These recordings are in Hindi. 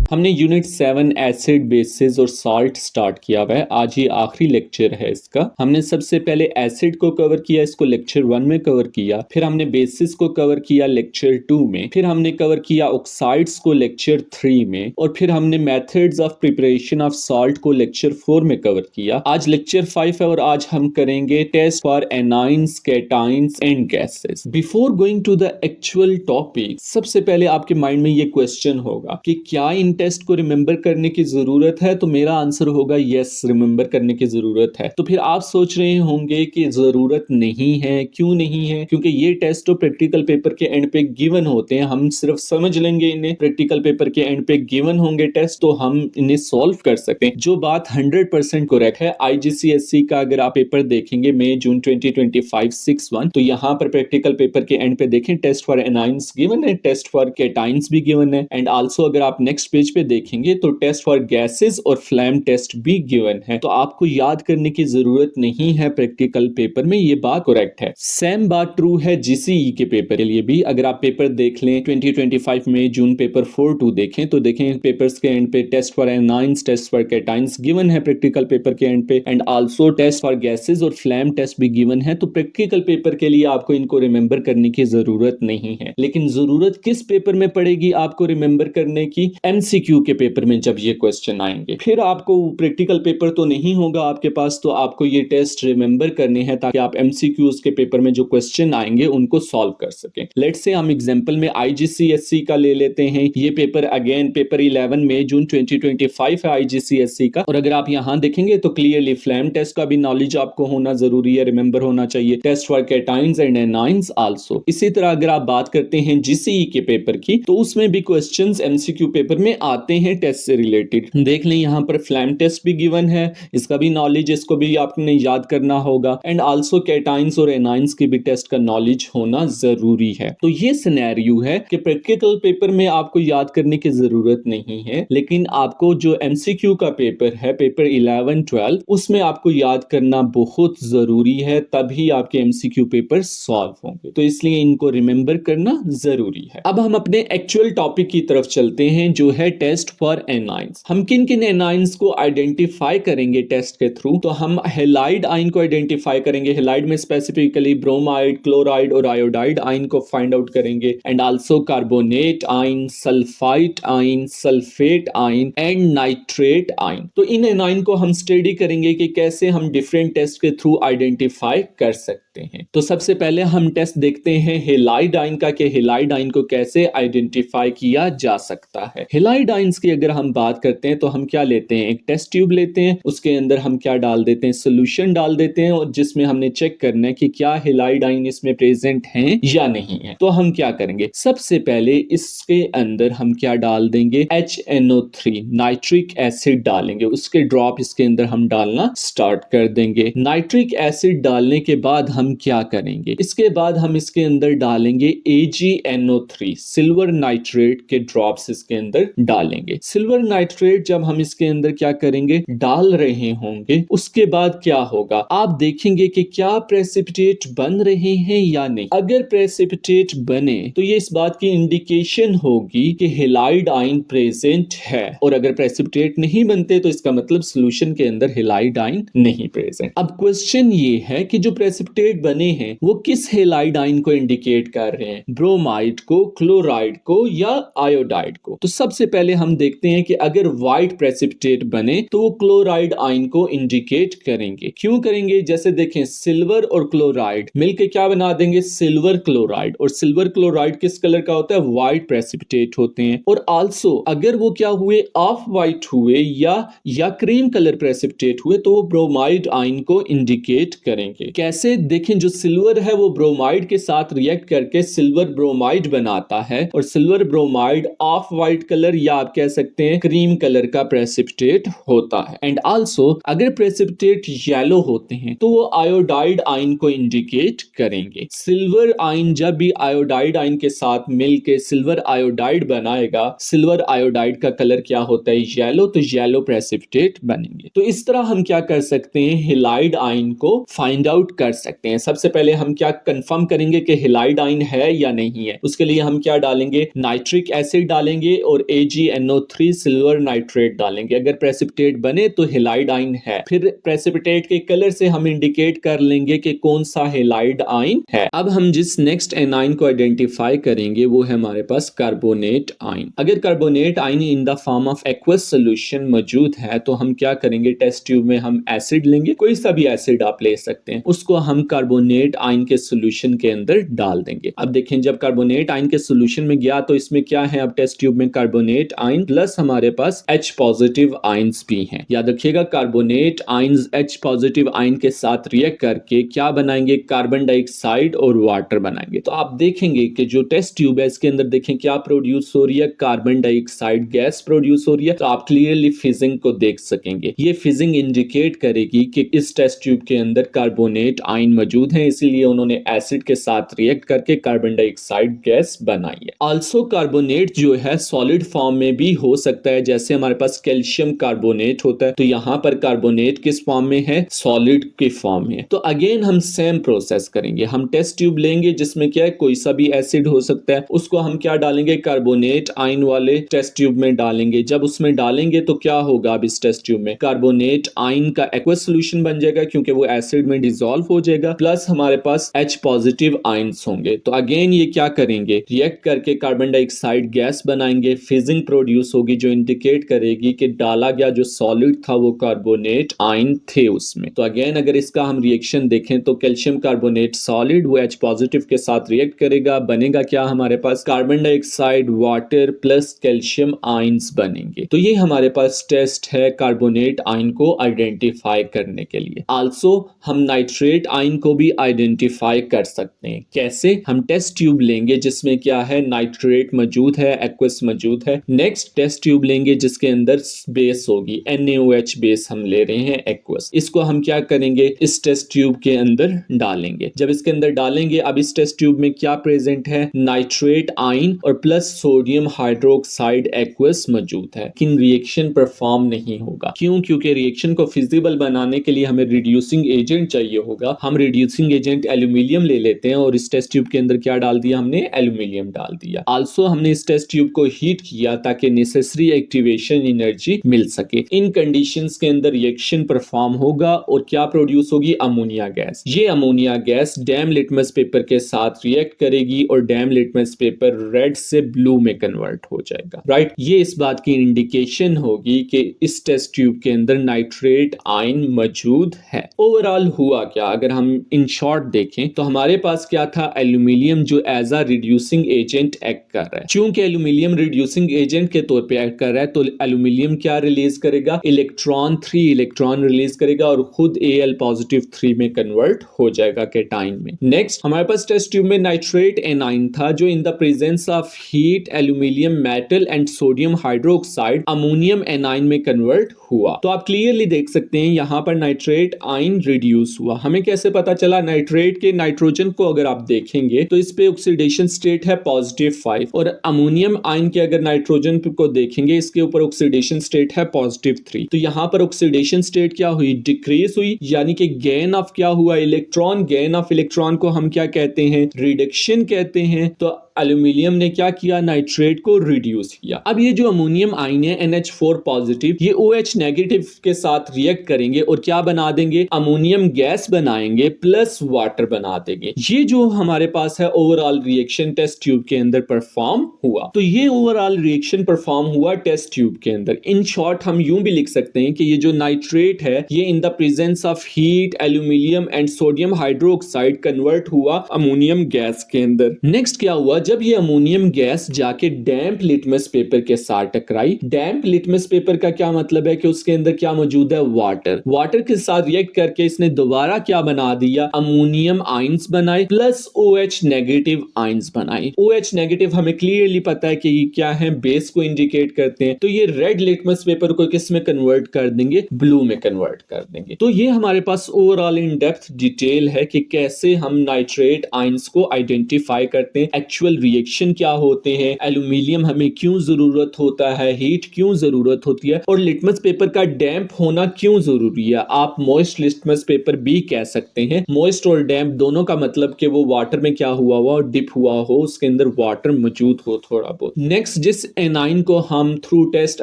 हमने यूनिट 7 एसिड बेसिस और सॉल्ट स्टार्ट किया हुआ है। आज ये आखिरी लेक्चर है इसका। हमने सबसे पहले एसिड को कवर किया, इसको लेक्चर 1 में कवर किया। फिर हमने बेसिस को कवर किया लेक्चर 2 में। फिर हमने कवर किया ऑक्साइड्स को लेक्चर 3 में। और फिर हमने methods of preparation of salt को लेक्चर 4 में कवर किया। आज लेक्चर 5 है और आज हम करेंगे test for anions, cations and gases. Before going to the actual topic, सबसे पहले आपके माइंड में ये क्वेश्चन होगा कि क्या इन टेस्ट को रिमेंबर करने की जरूरत है? तो मेरा आंसर होगा यस, रिमेंबर करने की जरूरत है। तो फिर आप सोच रहे होंगे कि जरूरत नहीं है, क्यों नहीं है? क्योंकि ये टेस्ट तो प्रैक्टिकल पेपर के एंड पे गिवन होते हैं, हम सिर्फ समझ लेंगे इन्हें। प्रैक्टिकल पेपर के एंड पे गिवन होंगे टेस्ट, तो हम इन्हें सॉल्व कर सकते हैं। जो बात 100% करेक्ट है। IGCSE का अगर आप पेपर देखेंगे मई जून 2025 6-1, तो यहाँ पर प्रैक्टिकल पेपर के एंड पे देखें टेस्ट फॉर एनाइंस गिवन है, टेस्ट फॉर कैटाइंस भी गिवन है, एंड आल्सो अगर आप नेक्स्ट पेज पे देखेंगे तो टेस्ट फॉर गैसेस और फ्लैम टेस्ट भी गिवन है। तो आपको याद करने की जरूरत नहीं है प्रैक्टिकल पेपर में, ये बात करेक्ट है। सेम बात ट्रू है GCE के पेपर के लिए भी। अगर आप पेपर देख लें 2025 में जून पेपर 4-2 देखें तो देखें पेपर्स के एंड पे test for anions, test for cations given है प्रैक्टिकल पेपर के एंड पे, and also test for gases और फ्लैम टेस्ट भी गिवन है। तो प्रैक्टिकल पेपर के लिए आपको इनको रिमेंबर करने की जरूरत नहीं है। लेकिन जरूरत किस पेपर में पड़ेगी आपको रिमेंबर करने की? MCQ के पेपर में जब ये क्वेश्चन आएंगे। फिर आपको प्रैक्टिकल पेपर तो नहीं होगा आपके पास, तो आपको ये टेस्ट रिमेंबर करने हैं ताकि आप MCQs के पेपर में जो क्वेश्चन आएंगे उनको सॉल्व कर सकें। लेट्स से हम एग्जांपल में IGCSE का ले लेते हैं। ये पेपर अगेन पेपर 11 में जून 2025 है IGCSE का। और अगर आप यहाँ देखेंगे तो क्लियरली फ्लैम टेस्ट का भी नॉलेज आपको होना जरूरी है, रिमेंबर होना चाहिए। Test for cations and anions also. इसी तरह अगर आप बात करते हैं GCE के पेपर की, तो उसमें भी क्वेश्चंस MCQ पेपर में आते हैं टेस्ट से रिलेटेड। देख लें यहाँ पर फ्लैम टेस्ट भी गिवन है, इसका भी नॉलेज, इसको भी आपने याद करना होगा, एंड आल्सो कैटाइंस और एनाइंस की भी टेस्ट का नॉलेज होना जरूरी है। तो ये सिनेरियो है कि प्रैक्टिकल पेपर में आपको याद करने की जरूरत नहीं है, लेकिन आपको जो MCQ का पेपर है, पेपर 11-12, उसमें आपको याद करना बहुत जरूरी है, तभी आपके MCQ पेपर सॉल्व होंगे। तो इसलिए इनको रिमेंबर करना जरूरी है। अब हम अपने एक्चुअल टॉपिक की तरफ चलते हैं, जो है टेस्ट फॉर एनाइंस। हम किन किन एनाइंस को आइडेंटिफाई करेंगे टेस्ट के थ्रू? तो हम हेलाइड आइन को आइडेंटिफाई करेंगे। हेलाइड में स्पेसिफिकली ब्रोमाइड, क्लोराइड और आयोडाइड आइन को फाइंड आउट करेंगे, एंड आल्सो कार्बोनेट आइन, सल्फाइट आइन, सल्फेट आइन एंड नाइट्रेट आइन। तो इन एनाइन को हम स्टडी करेंगे कि कैसे हम डिफरेंट टेस्ट के थ्रू आइडेंटिफाई कर सकते हैं। तो सबसे पहले हम टेस्ट देखते हैं हेलाइड आइन का, कि हेलाइड आइन को कैसे आइडेंटिफाई किया जा सकता है। हेलाइड आइंस की अगर हम बात करते हैं तो हम क्या लेते हैं? एक टेस्ट ट्यूब लेते हैं, उसके अंदर हम क्या डाल देते हैं? सोल्यूशन डाल देते हैं, और जिसमें हमने चेक करना है कि क्या हेलाइड आइन इसमें प्रेजेंट हैं या नहीं है। तो हम क्या करेंगे? सबसे पहले इसके अंदर हम क्या डाल देंगे? HNO3 नाइट्रिक एसिड डालेंगे, उसके ड्रॉप इसके अंदर हम डालना स्टार्ट कर देंगे। नाइट्रिक एसिड डालने के बाद हम क्या करेंगे? इसके बाद हम इसके अंदर डालेंगे AgNO3 सिल्वर नाइट्रेट के ड्रॉप्स इसके अंदर डालेंगे। सिल्वर नाइट्रेट जब हम इसके अंदर क्या करेंगे? डाल रहे होंगे, उसके बाद क्या होगा? आप देखेंगे कि क्या प्रेसिपिटेट बन रहे हैं या नहीं। अगर प्रेसिपिटेट बने तो ये इस बात की इंडिकेशन होगी कि हेलाइड आइन प्रेजेंट है, और अगर प्रेसिपिटेट नहीं बनते तो इसका मतलब सॉल्यूशन के अंदर हेलाइड आइन नहीं प्रेजेंट। अब क्वेश्चन ये है कि जो प्रेसिपिटेट बने हैं वो किस हेलाइड आइन को इंडिकेट कर रहे हैं? ब्रोमाइड को, क्लोराइड को या आयोडाइड को? तो सबसे पहले हम देखते हैं कि अगर व्हाइट प्रेसिपिटेट बने तो वो क्लोराइड आइन को इंडिकेट करेंगे। क्यों करेंगे? जैसे देखें, सिल्वर और क्लोराइड मिलके क्या बना देंगे? Silver chloride. और सिल्वर क्लोराइड किस कलर का होता है? व्हाइट प्रेसिपिटेट होते हैं। और आल्सो अगर वो क्या हुए? ऑफ व्हाइट हुए या क्रीम कलर प्रेसिपिटेट हुए तो वो ब्रोमाइड आइन को इंडिकेट करेंगे। कैसे? देखें, जो सिल्वर है वो ब्रोमाइड के साथ रिएक्ट करके सिल्वर ब्रोमाइड बनाता है, और silver bromide of white colour या आप कह सकते हैं क्रीम कलर का प्रेसिपिटेट होता है। एंड आल्सो अगर प्रेसिपिटेट येलो होते हैं तो वो आयोडाइड आइन को इंडिकेट करेंगे। सिल्वर आइन जब भी आयोडाइड आइन के साथ मिलके सिल्वर आयोडाइड बनाएगा, सिल्वर आयोडाइड का कलर क्या होता है? येलो। तो येलो प्रेसिपिटेट बनेंगे। तो इस तरह हम क्या कर सकते हैं? हेलाइड आइन को फाइंड आउट कर सकते सकते हैं। सबसे पहले हम क्या कंफर्म करेंगे कि हैलाइड आयन है या नहीं है। उसके लिए हम क्या डालेंगे, नाइट्रिक एसिड डालेंगे और AgNO3 सिल्वर नाइट्रेट डालेंगे। अगर प्रेसिपिटेट बने तो हैलाइड आयन है। फिर प्रेसिपिटेट के कलर से हम इंडिकेट कर लेंगे कि कौन सा हैलाइड आयन है। अब हम जिस नेक्स्ट एनाइन को आइडेंटिफाई करेंगे वो है हमारे पास कार्बोनेट आयन। अगर carbonate ion in the form of aqueous solution मौजूद है तो हम क्या करेंगे, टेस्ट ट्यूब में हम एसिड लेंगे, कोई सा भी एसिड आप ले सकते हैं, उसको हम कार्बोनेट आयन के सॉल्यूशन के अंदर डाल देंगे। अब देखें जब कार्बोनेट आयन के सॉल्यूशन में गया तो इसमें क्या है, अब टेस्ट ट्यूब में कार्बोनेट आयन प्लस हमारे पास H पॉजिटिव आयंस भी हैं। याद रखिएगा carbonate ions H positive ion के साथ रिएक्ट करके क्या बनाएंगे, कार्बन डाइऑक्साइड और वाटर बनाएंगे। तो आप देखेंगे कि जो टेस्ट ट्यूब है इसके अंदर देखें क्या प्रोड्यूस हो रही है, कार्बन डाइऑक्साइड गैस प्रोड्यूस हो रही है। तो आप क्लियरली फिजिंग को देख सकेंगे। ये फिजिंग इंडिकेट करेगी कि इस टेस्ट ट्यूब के अंदर कार्बोनेट आयन मौजूद है, इसीलिए उन्होंने एसिड के साथ रिएक्ट करके कार्बन डाइऑक्साइड गैस बनाई है। आल्सो कार्बोनेट जो है सॉलिड फॉर्म में भी हो सकता है, जैसे हमारे पास कैल्शियम कार्बोनेट होता है, तो यहां पर कार्बोनेट किस फॉर्म में है, सॉलिड के फॉर्म में। तो अगेन हम सेम प्रोसेस करेंगे। हम टेस्ट ट्यूब लेंगे जिसमें क्या है कोई सा भी एसिड हो सकता है, उसको हम क्या डालेंगे, कार्बोनेट आयन वाले टेस्ट ट्यूब में डालेंगे। जब उसमें डालेंगे तो क्या होगा, अब इस टेस्ट ट्यूब में कार्बोनेट आयन का एक्वस सॉल्यूशन बन जाएगा क्योंकि वो एसिड में डिसॉल्व हो जाएगा, प्लस हमारे पास H पॉजिटिव आयंस होंगे। तो अगेन ये क्या करेंगे, रिएक्ट करके कार्बन डाइऑक्साइड गैस बनाएंगे, फिजिंग प्रोड्यूस होगी जो इंडिकेट करेगी कि डाला गया जो सॉलिड था वो कार्बोनेट आयन थे उसमें। तो अगेन अगर इसका हम रिएक्शन देखें तो कैल्शियम कार्बोनेट सॉलिड वो H पॉजिटिव के साथ रिएक्ट करेगा, बनेगा क्या हमारे पास, carbon dioxide water plus calcium ions बनेंगे। तो ये हमारे पास टेस्ट है कार्बोनेट आयन को आइडेंटिफाई करने के लिए। आल्सो हम नाइट्रेट आयन को भी आइडेंटिफाई कर सकते हैं। कैसे, हम टेस्ट ट्यूब लेंगे जिसमें क्या है, नाइट्रेट मौजूद है, एक्वस मौजूद है। नेक्स्ट टेस्ट ट्यूब लेंगे जिसके अंदर बेस होगी, NaOH बेस हम ले रहे हैं एक्वस। इसको हम क्या करेंगे, इस टेस्ट ट्यूब के अंदर डालेंगे। जब इसके अंदर डालेंगे, अब इस टेस्ट ट्यूब में क्या प्रेजेंट है, नाइट्रेट आयन और प्लस सोडियम हाइड्रोक्साइड एक्वस मौजूद है। लेकिन रिएक्शन परफॉर्म नहीं होगा। क्यों, क्योंकि रिएक्शन को फिजिबल बनाने के लिए हमें रिड्यूसिंग एजेंट चाहिए होगा। हम रिड्यूसिंग एजेंट एल्यूमिनियम ले लेते हैं और इस टेस्ट ट्यूब के अंदर क्या डाल दिया हमने, एल्यूमिनियम डाल दिया। आल्सो हमने इस टेस्ट ट्यूब को हीट किया ताकि नेसेसरी एक्टिवेशन एनर्जी मिल सके। इन कंडीशंस के अंदर रिएक्शन परफॉर्म होगा और क्या प्रोड्यूस होगी, अमोनिया गैस। ये ammonia gas dam litmus paper के साथ रिएक्ट करेगी और डैम लिटमस पेपर रेड से ब्लू में कन्वर्ट हो जाएगा। राइट, ये इस बात की इंडिकेशन होगी कि इस टेस्ट ट्यूब के अंदर नाइट्रेट आयन मौजूद है। ओवरऑल हुआ क्या, अगर हम इन शॉर्ट देखें तो हमारे पास क्या था, एल्यूमिनियम जो as a reducing agent act कर रहा है। चूंकि एल्यूमिनियम रिड्यूसिंग एजेंट के तौर पे एक्ट कर रहा है तो एल्यूमिनियम क्या रिलीज करेगा, इलेक्ट्रॉन 3 इलेक्ट्रॉन रिलीज करेगा और खुद Al पॉजिटिव 3 में कन्वर्ट हो जाएगा कैटाइन में। नेक्स्ट हमारे पास टेस्ट ट्यूब में नाइट्रेट एनाइन था जो in the presence of heat aluminium metal and sodium hydroxide ammonium A9 में कन्वर्ट हुआ। तो आप क्लियरली देख सकते हैं यहां पर नाइट्रेट आयन रिड्यूस हुआ। हमें कैसे पता चला, नाइट्रेट के नाइट्रोजन को अगर आप देखेंगे तो इस पे ऑक्सीडेशन स्टेट है +5 और अमोनियम आयन के अगर नाइट्रोजन को देखेंगे इसके ऊपर ऑक्सीडेशन स्टेट है +3। तो यहां पर ऑक्सीडेशन स्टेट क्या हुई, डिक्रीज हुई, यानी कि गेन ऑफ क्या हुआ, इलेक्ट्रॉन। गेन ऑफ इलेक्ट्रॉन को हम क्या कहते हैं, रिडक्शन कहते हैं। तो एल्यूमिनियम ने क्या किया, नाइट्रेट को रिड्यूस किया। अब ये जो अमोनियम आयन है NH4 पॉजिटिव, ये OH नेगेटिव के साथ रिएक्ट करेंगे और क्या बना देंगे, अमोनियम गैस बनाएंगे प्लस वाटर बना देंगे। ये जो हमारे पास है ओवरऑल रिएक्शन टेस्ट ट्यूब के अंदर परफॉर्म हुआ। तो ये ओवरऑल रिएक्शन परफॉर्म हुआ टेस्ट ट्यूब के अंदर। इन शॉर्ट हम यूं भी लिख सकते हैं कि ये जो नाइट्रेट है ये in the presence of heat aluminium and sodium hydroxide convert हुआ अमोनियम गैस के अंदर। नेक्स्ट क्या हुआ, जब ये अमोनियम गैस जाके डैम्प लिटमस पेपर के साथ टकराई। डैम्प लिटमस पेपर का क्या मतलब है कि उसके अंदर क्या मौजूद है, वाटर। वाटर के साथ रिएक्ट करके इसने दोबारा क्या बना दिया, अमोनियम आयंस बनाए प्लस OH नेगेटिव आयंस बनाए। OH नेगेटिव हमें क्लियरली पता है कि ये क्या है, बेस को इंडिकेट करते हैं। तो ये रेड लिटमस पेपर को किस में कन्वर्ट कर देंगे, ब्लू में कन्वर्ट कर देंगे। तो ये हमारे पास ओवरऑल इन डेप्थ डिटेल है कि कैसे हम नाइट्रेट आयंस को आइडेंटिफाई करते हैं, एक्चुअल रिएक्शन क्या होते हैं, एल्यूमिनियम हमें क्यों जरूरत होता है, हीट क्यों जरूरत होती है, और लिटमस पेपर का डैम्प होना क्यों जरूरी है। आप मॉइस्ट लिटमस पेपर भी कह सकते हैं। मॉइस्ट और डैम्प दोनों का मतलब कि वो वाटर में क्या हुआ हो, डिप हुआ हो, उसके अंदर वाटर मौजूद हो थोड़ा बहुत। नेक्स्ट जिस एनाइन को हम थ्रू टेस्ट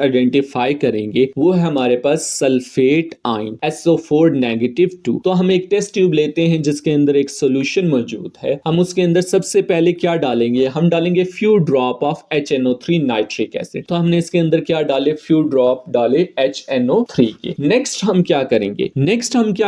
आइडेंटिफाई करेंगे वो है हमारे पास सल्फेट आयन SO4-2। तो हम एक टेस्ट ट्यूब लेते हैं जिसके अंदर एक सोल्यूशन मौजूद है। हम उसके अंदर सबसे पहले क्या डालेंगे, हम डालेंगे few drop of HNO3 nitric acid. तो हमने इसके अंदर क्या डाले, फ्यू ड्रॉप डाले HNO3 के। नेक्स्ट हम क्या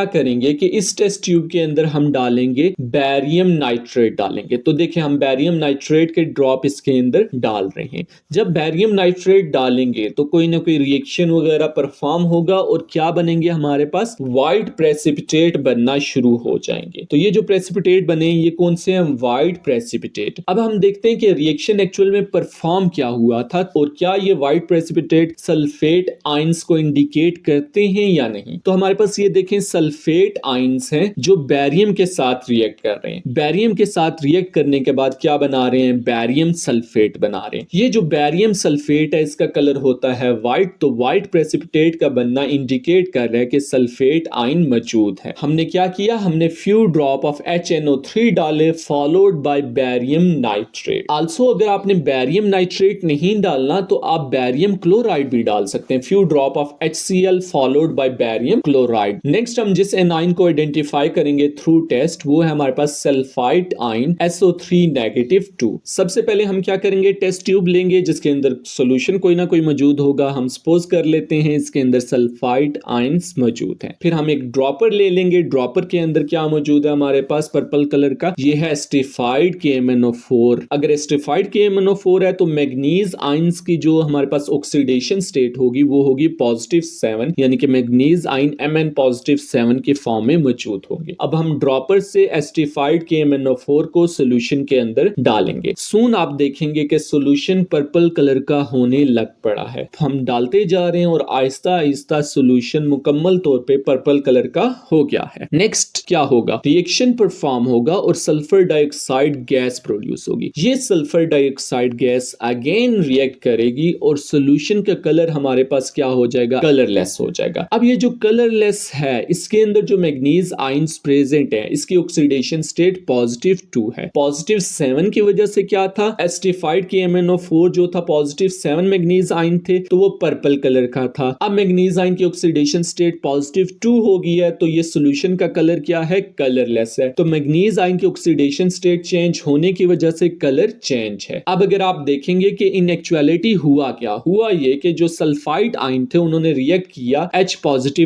करेंगे कि इस टेस्ट ट्यूब के अंदर हम डालेंगे बैरियम नाइट्रेट डालेंगे। तो देखिए हम बैरियम नाइट्रेट के ड्रॉप इसके अंदर डाल रहे हैं। जब बैरियम नाइट्रेट डालेंगे तो कोई ना कोई रिएक्शन वगैरह परफॉर्म होगा और क्या बनेंगे, हमारे पास व्हाइट प्रेसिपिटेट बनना शुरू हो जाएंगे। तो ये जो प्रेसिपिटेट बने ये कौन से हैं, व्हाइट प्रेसिपिटेट। अब हम देखते हैं कि रिएक्शन एक्चुअल में परफॉर्म क्या हुआ था और क्या ये व्हाइट प्रेसिपिटेट सल्फेट आयंस को इंडिकेट करते हैं या नहीं। तो हमारे पास ये देखें सल्फेट आयंस हैं जो बैरियम के साथ रिएक्ट कर रहे हैं। बैरियम के साथ रिएक्ट करने के बाद क्या बना रहे हैं, बैरियम सल्फेट बना रहे हैं। ये जो बैरियम सल्फेट है इसका कलर होता है व्हाइट। तो व्हाइट प्रेसिपिटेट का बनना इंडिकेट कर रहा है कि सल्फेट आयन मौजूद है। हमने क्या किया, हमने फ्यू ड्रॉप ऑफ HNO3 डाले followed by barium nitrate. Also अगर आपने बैरियम नाइट्रेट नहीं डालना तो आप बैरियम क्लोराइड भी डाल सकते हैं, few drop of HCl followed by barium chloride. Next हम जिस एनाइन को आइडेंटिफाई करेंगे थ्रू टेस्ट वो है हमारे पास सल्फाइड आयन SO3-2। सबसे पहले हम क्या करेंगे, टेस्ट ट्यूब लेंगे जिसके अंदर सॉल्यूशन कोई ना कोई मौजूद होगा। हम सपोज कर लेते हैं इसके अंदर सल्फाइड आयंस मौजूद हैं। फिर हम एक ड्रॉपर ले लेंगे। ड्रॉपर के अंदर क्या मौजूद है हमारे पास, पर्पल कलर का, ये है एस्टिफाइड KMnO4। अगर एस्टिफाइड KMnO4 है तो मैग्नीज आयंस की जो हमारे पास ऑक्सीडेशन स्टेट होगी वो होगी +7, यानी कि मैग्नीज आयन Mn+7 के फॉर्म में मौजूद होंगे। अब हम ड्रॉपर से एस्टिफाइड KMnO4 को सॉल्यूशन के अंदर डालेंगे। सून आप देखेंगे कि सॉल्यूशन पर्पल कलर का होने लग पड़ा है। हम डालते जा रहे हैं और आहिस्ता आहिस्ता सॉल्यूशन मुकम्मल तौर पे पर्पल कलर का हो गया है। नेक्स्ट क्या होगा, रिएक्शन परफॉर्म होगा और सल्फर डाइऑक्साइड गैस प्रोड्यूस होगी। ये sulphur dioxide gas again react करेगी और सॉल्यूशन का कलर हमारे पास क्या हो जाएगा, कलरलेस हो जाएगा। अब ये जो कलरलेस है इसके अंदर जो मैग्नीज आयंस प्रेजेंट है इसकी ऑक्सीडेशन स्टेट +2 है। +7 की वजह से क्या था, एस्टिफाइड KMnO4 जो था +7 मैग्नीज आयन थे तो वो पर्पल कलर का था। अब मैग्नीज आयन की ऑक्सीडेशन स्टेट +2 हो गई है तो ये सॉल्यूशन का कलर क्या है, कलरलेस है। तो मैग्नीज आयन की ऑक्सीडेशन स्टेट चेंज होने की वजह से कलर चेंज है। अब अगर आप देखेंगे कि इन एक्चुअलिटी हुआ क्या, हुआ ये कि जो सल्फाइड आयन थे उन्होंने रिएक्ट किया H+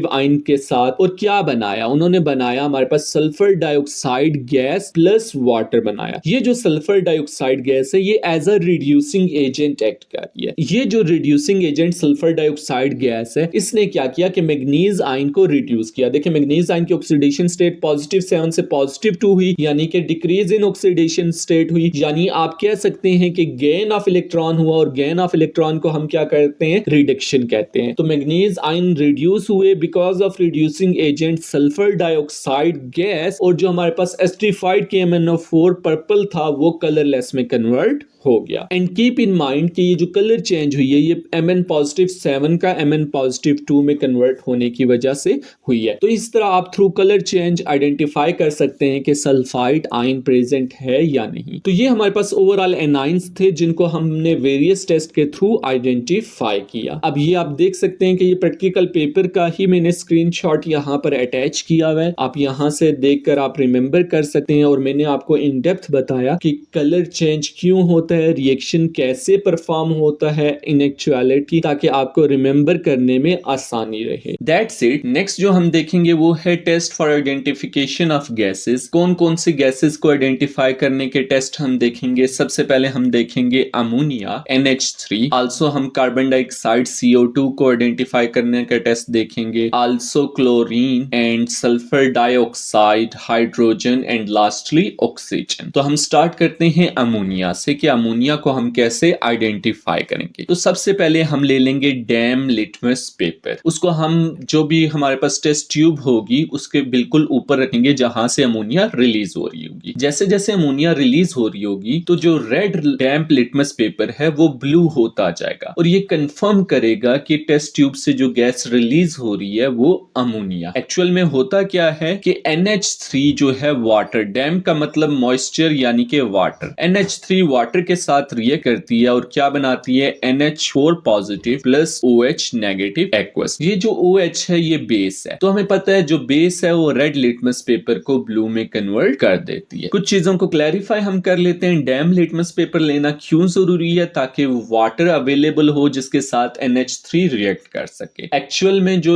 आयन के साथ और क्या बनाया, उन्होंने बनाया हमारे पास sulphur dioxide gas plus water बनाया। ये जो सल्फर डाइऑक्साइड गैस है ये as a reducing agent act कर रही है। ये जो reducing agent sulphur dioxide gas है इसने क्या किया कि मैग्नीज आयन को रिड्यूस किया। देखिए मैग्नीज आयन की ऑक्सीडेशन स्टेट +7 से +2 हुई, यानी कि डिक्रीज इन ऑक्सीडेशन स्टेट हुई, यानी आप कह सकते हैं कि गेन ऑफ इलेक्ट्रॉन हुआ और गेन ऑफ इलेक्ट्रॉन को हम क्या कहते हैं, रिडक्शन कहते हैं। तो मैग्नीज आयन रिड्यूस हुए because of reducing agent sulphur dioxide gas, और जो हमारे पास एस्टिफाइड KMnO4 पर्पल था वो कलरलेस में कन्वर्ट हो गया। एंड कीप इन माइंड कि ये जो कलर चेंज हुई है ये Mn+7 का Mn+2 में कन्वर्ट होने की वजह से हुई है। तो इस तरह आप थ्रू कलर चेंज आइडेंटिफाई कर सकते हैं कि सल्फाइड आयन प्रेजेंट है या नहीं। तो ये हमारे पास ओवरऑल एनाइंस थे जिनको हमने वेरियस टेस्ट के थ्रू आइडेंटिफाई किया। अब ये आप देख सकते हैं कि ये प्रैक्टिकल पेपर का ही मैंने स्क्रीनशॉट यहाँ पर अटैच किया हुआ है। आप यहाँ से देखकर आप रिमेंबर कर सकते हैं और मैंने आपको इन डेप्थ बताया कि कलर चेंज क्यों होता है, रिएक्शन कैसे परफॉर्म होता है इन एक्चुअलिटी, ताकि आपको रिमेंबर करने में आसानी रहे। That's it. नेक्स्ट जो हम देखेंगे वो है test for identification of gases. कौन कौन सी गैसेस को आइडेंटिफाई करने के टेस्ट हम देखेंगे। सबसे पहले हम देखेंगे अमोनिया NH3, आल्सो हम कार्बन डाइऑक्साइड CO2 को आइडेंटिफाई करने का टेस्ट देखेंगे, also chlorine and sulphur dioxide, hydrogen and lastly oxygen. तो हम स्टार्ट करते हैं अमोनिया से कि अमोनिया को हम कैसे आइडेंटिफाई करेंगे। तो सबसे पहले हम ले लेंगे डैम लिटमस पेपर। उसको हम जो भी हमारे पास टेस्ट ट्यूब होगी उसके बिल्कुल ऊपर रखेंगे जहां से अमोनिया रिलीज हो रही होगी। जैसे जैसे अमोनिया रिलीज हो रही होगी होगी तो जो रेड डैम्प लिटमस पेपर है वो ब्लू होता जाएगा और ये कंफर्म करेगा कि टेस्ट ट्यूब से जो गैस रिलीज हो रही है वो अमोनिया। एक्चुअल में होता क्या है कि NH3 जो है वाटर, डैम्प का मतलब मॉइस्चर यानी कि वाटर, NH3 वाटर के साथ रिएक्ट करती है और क्या बनाती है NH4 positive plus OH negative aqueous. ये जो OH है ये बेस है, तो हमें पता है जो बेस है वो रेड लिटमस पेपर को ब्लू में कन्वर्ट कर देती है। कुछ चीजों को क्लैरिफाई हम कर लेते हैं। डैम्प लिटमस पेपर लेना क्यों जरूरी है? ताकि वाटर अवेलेबल हो जिसके साथ NH3 रिएक्ट कर सके। एक्चुअल में जो